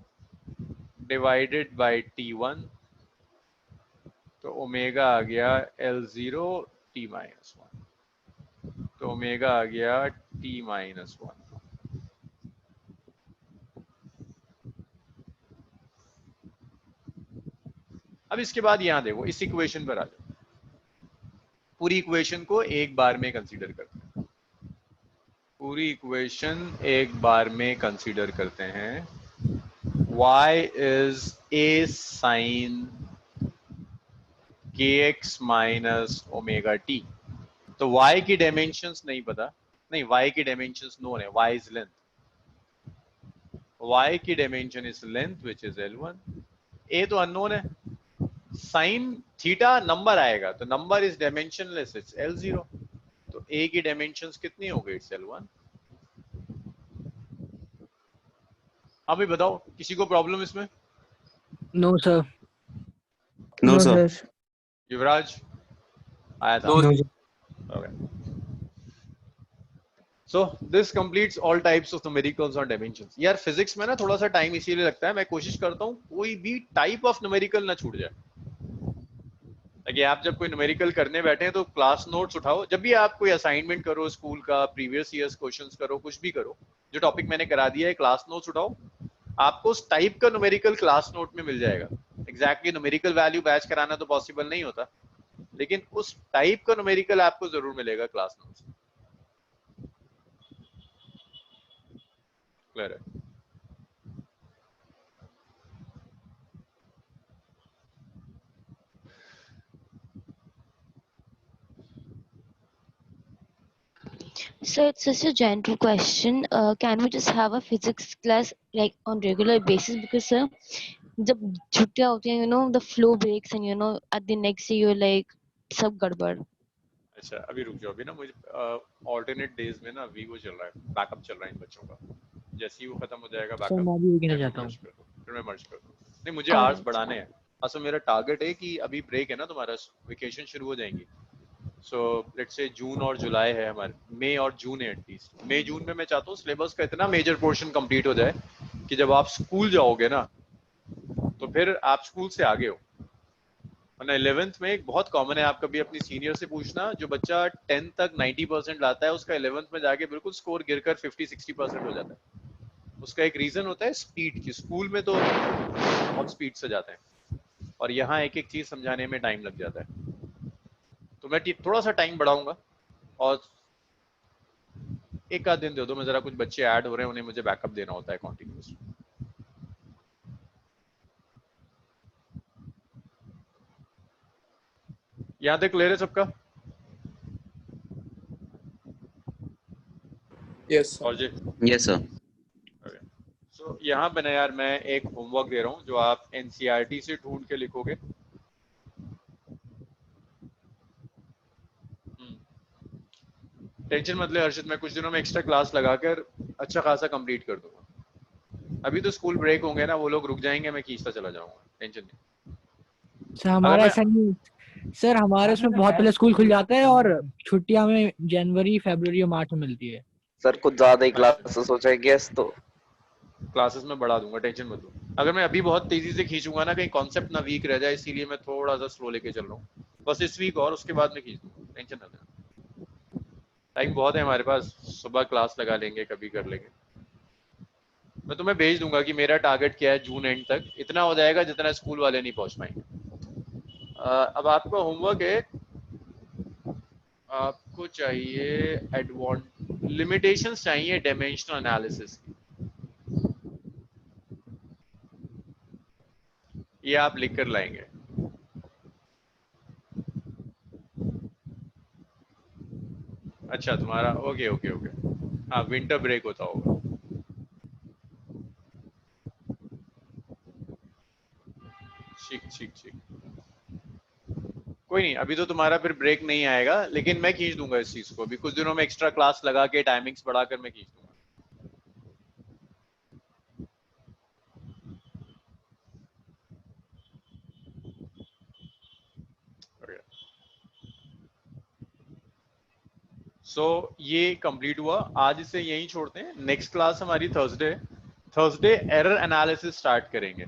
डिवाइडेड बाय t1। तो ओमेगा आ गया L0 t-1। तो ओमेगा आ गया t-1। अब इसके बाद यहां देखो, इस इक्वेशन पर आ जाओ। पूरी इक्वेशन को एक बार में कंसीडर करते हैं। पूरी इक्वेशन एक बार में कंसीडर करते हैं। y is a sin kx minus omega T. तो y की डायमेंशंस नहीं पता, नहीं y की डायमेंशंस नोन है, y इज लेंथ, y की dimension is length which is L1, a तो अननोन है, साइन थीटा नंबर आएगा तो number is dimensionless, its L0, तो a की डायमेंशंस कितनी हो गई, इट्स L1। अभी बताओ किसी को प्रॉब्लम इसमें? No sir. No sir. Yuvraj आया था? No, no Okay. So this completes all types of numericals और dimensions। यार फिजिक्स में ना थोड़ा सा टाइम इसीलिए लगता है, मैं कोशिश करता हूँ कोई भी टाइप ऑफ न्यूमेरिकल ना छूट जाए, ताकि आप जब कोई न्यूमेरिकल करने बैठे हैं तो क्लास नोट्स उठाओ, जब भी आप कोई असाइनमेंट करो स्कूल का, प्रीवियस ईयर्स क्वेश्चंस करो, कुछ भी करो, जो टॉपिक मैंने करा दिया है क्लास नोट्स उठाओ, आपको उस टाइप का न्यूमेरिकल क्लास नोट में मिल जाएगा। एग्जैक्टली न्यूमेरिकल वैल्यू बैच कराना तो पॉसिबल नहीं होता, लेकिन उस टाइप का न्यूमेरिकल आपको जरूर मिलेगा क्लास नोट्स। क्लियर है? So it's just a general question. Can we just have a physics class like on regular basis? Because sir, जब छुट्टियां होती हैं, you know, the flow breaks and you know at the next day you're like सब गड़बड़। अच्छा अभी रुक जाओ, अभी ना मुझे ऑल्टरनेट डेज में ना अभी वो चल रहा है, बैकअप चल रहा है इन बच्चों का, जैसे ही वो खत्म हो जाएगा सर मैं बैकअप भी कहना चाहता हूँ। फिर मैं मर्ज कर दूँ। नहीं मुझे Got आवर्स it. बढ़ाने हैं, असल मेरा टारगेट है कि अभी ब्रेक है ना तुम्हारा, वेकेशन शुरू हो जाएंगी, सो लेट्स से जून और जुलाई है हमारे, मई और जून है एटलीस्ट, मई जून में मैं चाहता हूँ सिलेबस का इतना मेजर पोर्शन कंप्लीट हो जाए कि जब आप स्कूल जाओगे ना तो फिर आप स्कूल से आगे हो। वरना 11th में एक बहुत कॉमन है, आप कभी अपनी सीनियर से पूछना, जो बच्चा 10th तक 90% लाता है उसका 11th में जाके बिल्कुल स्कोर गिरकर 50-60% हो जाता है। उसका एक रीजन होता है स्पीड की, स्कूल में तो बहुत स्पीड से जाते हैं और यहाँ एक एक चीज समझाने में टाइम लग जाता है, तो मैं थोड़ा सा टाइम बढ़ाऊंगा और एक आध दिन दे दो, मैं जरा कुछ बच्चे ऐड हो रहे हैं उन्हें मुझे बैकअप देना होता है कॉन्टिन्यूस। यहाँ तक क्लियर है सबका? yes, sir. और जी यस सर। सो यहाँ पे ना यार मैं एक होमवर्क दे रहा हूँ जो आप एनसीईआरटी से ढूंढ के लिखोगे। टेंशन मत ले हर्षित, मैं कुछ दिनों में एक्स्ट्रा क्लास लगाकर अच्छा खासा कंप्लीट कर दूंगा। अभी तो स्कूल ब्रेक होंगे ना, वो लोग रुक जाएंगे, मैं खींचता चला जाऊंगा, टेंशन नहीं। सर हमारा अगर मैं- ऐसा नहीं, सर हमारे उसमें बहुत पहले स्कूल खुल जाता है और छुट्टियां हमें जनवरी, फरवरी और मार्च में मिलती है। सर कुछ ज्यादा ही क्लासेस हो जाएगी इस तो। क्लासेस में बढ़ा दूंगा, टेंशन मत लो। अगर मैं अभी बहुत तेजी से खींचूंगा ना, कहीं कॉन्सेप्ट ना वीक रह जाए, इसीलिए मैं थोड़ा सा स्लो लेके चल रहा हूँ, बस इस वीक और उसके बाद में खींच दूंगा, टेंशन ना लेना। टाइम बहुत है हमारे पास, सुबह क्लास लगा लेंगे, कभी कर लेंगे। मैं तुम्हें भेज दूंगा कि मेरा टारगेट क्या है, जून एंड तक इतना हो जाएगा जितना स्कूल वाले नहीं पहुंच पाएंगे। अब आपका होमवर्क है, आपको चाहिए लिमिटेशंस चाहिए डायमेंशनल एनालिसिस की, ये आप लिख कर लाएंगे। अच्छा तुम्हारा ओके ओके ओके, हाँ विंटर ब्रेक होता होगा। ठीक ठीक ठीक, कोई नहीं, अभी तो तुम्हारा फिर ब्रेक नहीं आएगा, लेकिन मैं खींच दूंगा इस चीज को, अभी कुछ दिनों में एक्स्ट्रा क्लास लगा के टाइमिंग्स बढ़ाकर मैं खींच दूंगा। सो ये कंप्लीट हुआ, आज इसे यहीं छोड़ते हैं। नेक्स्ट क्लास हमारी थर्सडे एरर एनालिसिस स्टार्ट करेंगे।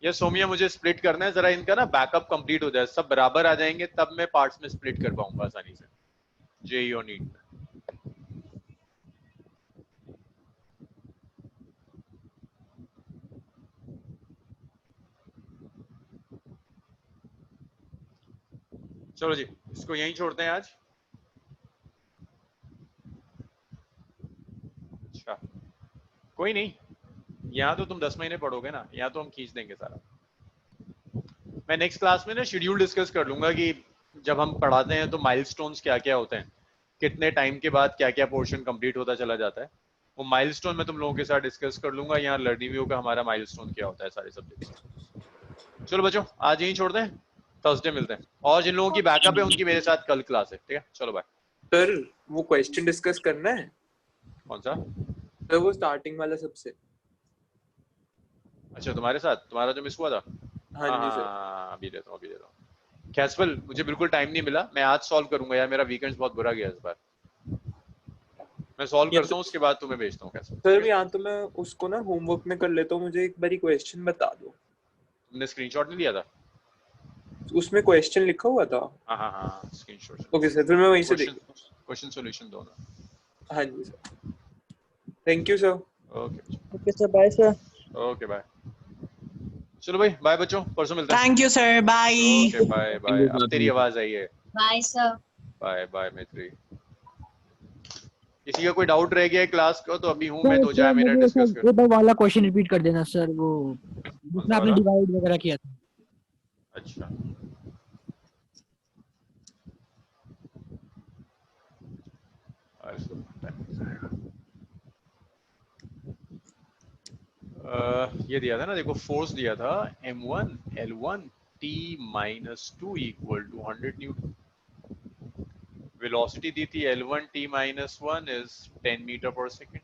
ये सोमिया मुझे स्प्लिट करना है, जरा इनका ना बैकअप कंप्लीट हो जाए, सब बराबर आ जाएंगे तब मैं पार्ट्स में स्प्लिट कर पाऊंगा आसानी से जेईई और नीट में। चलो जी इसको यहीं छोड़ते हैं आज। अच्छा कोई नहीं, यहाँ तो तुम 10 महीने पढ़ोगे ना, यहाँ तो हम खींच देंगे सारा। मैं नेक्स्ट क्लास में ना शेड्यूल डिस्कस कर लूंगा कि जब हम पढ़ाते हैं तो माइलस्टोन्स क्या क्या होते हैं, कितने टाइम के बाद क्या क्या पोर्शन कंप्लीट होता चला जाता है, वो माइलस्टोन मैं तुम लोगों के साथ डिस्कस कर लूंगा। यहाँ लर्निंग व्यू का हमारा माइलस्टोन क्या होता है सारे सब्जेक्ट्स। चलो बच्चों आज यहीं छोड़ दें, थर्सडे मिलते हैं। और जिन लोगों की बैकअप है उनकी मेरे साथ कल क्लास है, ठीक है? चलो बाय। सर वो क्वेश्चन डिस्कस करना है। कौन सा? सर वो स्टार्टिंग वाला सबसे। अच्छा तुम्हारे साथ, तुम्हारा जो मिस हुआ था? हाँ जी सर। हाँ अभी देता हूँ। कैसुअल मुझे बिल्कुल टाइम नहीं मिला, मैं आज सॉल्व करूंगा यार, मेरा वीकेंड बहुत बुरा गया इस बार। मैं सॉल्व करता हूँ उसके बाद तुम्हें भेजता हूँ कैसे। सर यहाँ तो मैं उसको ना होमवर्क में कर लेता हूँ, मुझे एक बारी क्वेश्चन बता दो। तुमने स्क्रीनशॉट नहीं लिया था? उसमें क्वेश्चन लिखा हुआ था। हाँ स्क्रीनशॉट। ओके सर, फिर मैं वहीं से देख। क्वेश्चन सॉल्यूशन दो ना। हाँ जी sir, thank you sir. Okay sir, bye sir. Okay bye. चलो भाई बाय बच्चों, परसों मिलते हैं। Thank you sir, bye. Okay bye bye. अब तेरी आवाज आई है। Bye sir. बाय बाय मैत्री। किसी का कोई डाउट रह गया है क्लास का तो अभी हूँ मैं, 2-4 मिनट डिस्कस कर। वो वाला क्वेश्चन रिपीट कर देना सर, वो जिसमें आपने डिवाइड वगैरह किया था। अच्छा ये दिया था ना, देखो फोर्स दिया था m1 l1 t - 2 = 100 Newton. Velocity दी थी l1 t - 1 is 10 मीटर पर सेकंड।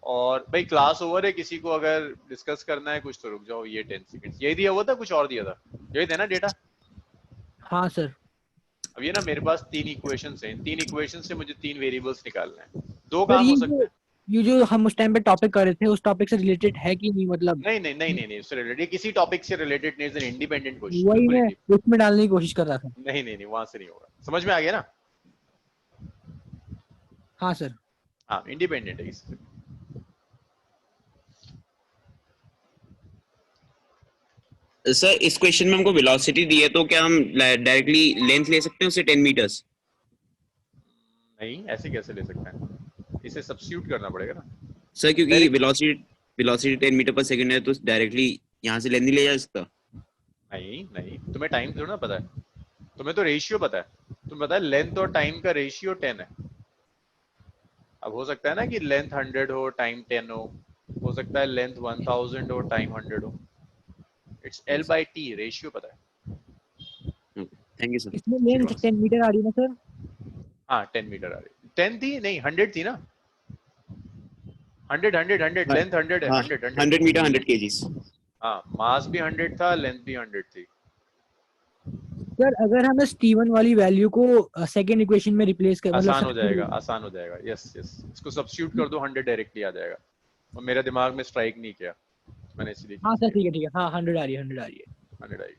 और भाई क्लास ओवर है, किसी को अगर डिस्कस करना है कुछ तो रुक जाओ। ये 10 सेकंड यही दिया हुआ था, कुछ और दिया था? यही था ना डेटा? हाँ सर। अब ये ना मेरे पास 3 इक्वेशंस हैं, इन 3 इक्वेशंस से मुझे 3 वेरिएबल्स निकालना है। 2 काम हो सकते हैं। ये जो हम उस टाइम पे टॉपिक कर रहे थे उस टॉपिक से रिलेटेड है कि नहीं? मतलब नहीं उससे रिलेटेड, किसी टॉपिक से रिलेटेड नहीं, इज एन इंडिपेंडेंट क्वेश्चन। वही मैं उसमें डालने की कोशिश कर रहा था। नहीं वहां से नहीं होगा। समझ में आ गया ना? हाँ सर। हाँ इंडिपेंडेंट है इससे। सर इस क्वेश्चन में हमको वेलोसिटी दी है तो क्या हम डायरेक्टली लेंथ ले सकते हैं उससे 10 मीटर्स? नहीं ऐसे कैसे ले सकते हैं, इसे सब्स्टिट्यूट करना पड़ेगा ना सर, क्योंकि वेलोसिटी 10 मीटर पर सेकंड है तो डायरेक्टली यहाँ से लेंथ नहीं ले जा सकता। नहीं तुम्हें टाइम थोड़ा ना पता है, तुम्हें तो रेशियो पता है। तुम्हें पता है लेंथ और टाइम का रेशियो 10 है। अब हो सकता है ना कि लेंथ 100 हो टाइम 10 हो सकता है लेंथ 1000 हो टाइम 100 हो। इट्स L/T, रेशियो पता है। Thank you sir. इसमें लेंथ 10 मीटर आ रही है ना सर? हाँ 10 मीटर आ रही। 10 थी नहीं 100 थी ना? 100 लेंथ 100 है। 100 मीटर 100 केजीस। हाँ मास भी 100 था, लेंथ भी 100 थी। सर अगर हमें स्टीवन वाली वैल्यू को सेकंड इक्वेशन में रिप्लेस कर आसान हो जाएगा। यस इसको सब्स्टिट्यूट कर दो, 100 डायरेक्टली आ जाएगा। और मेरे दिमाग में स्ट्राइक नहीं किया मैंने, इसलिए। हाँ सर ठीक है। हाँ 100 आ रही है। 100 आई।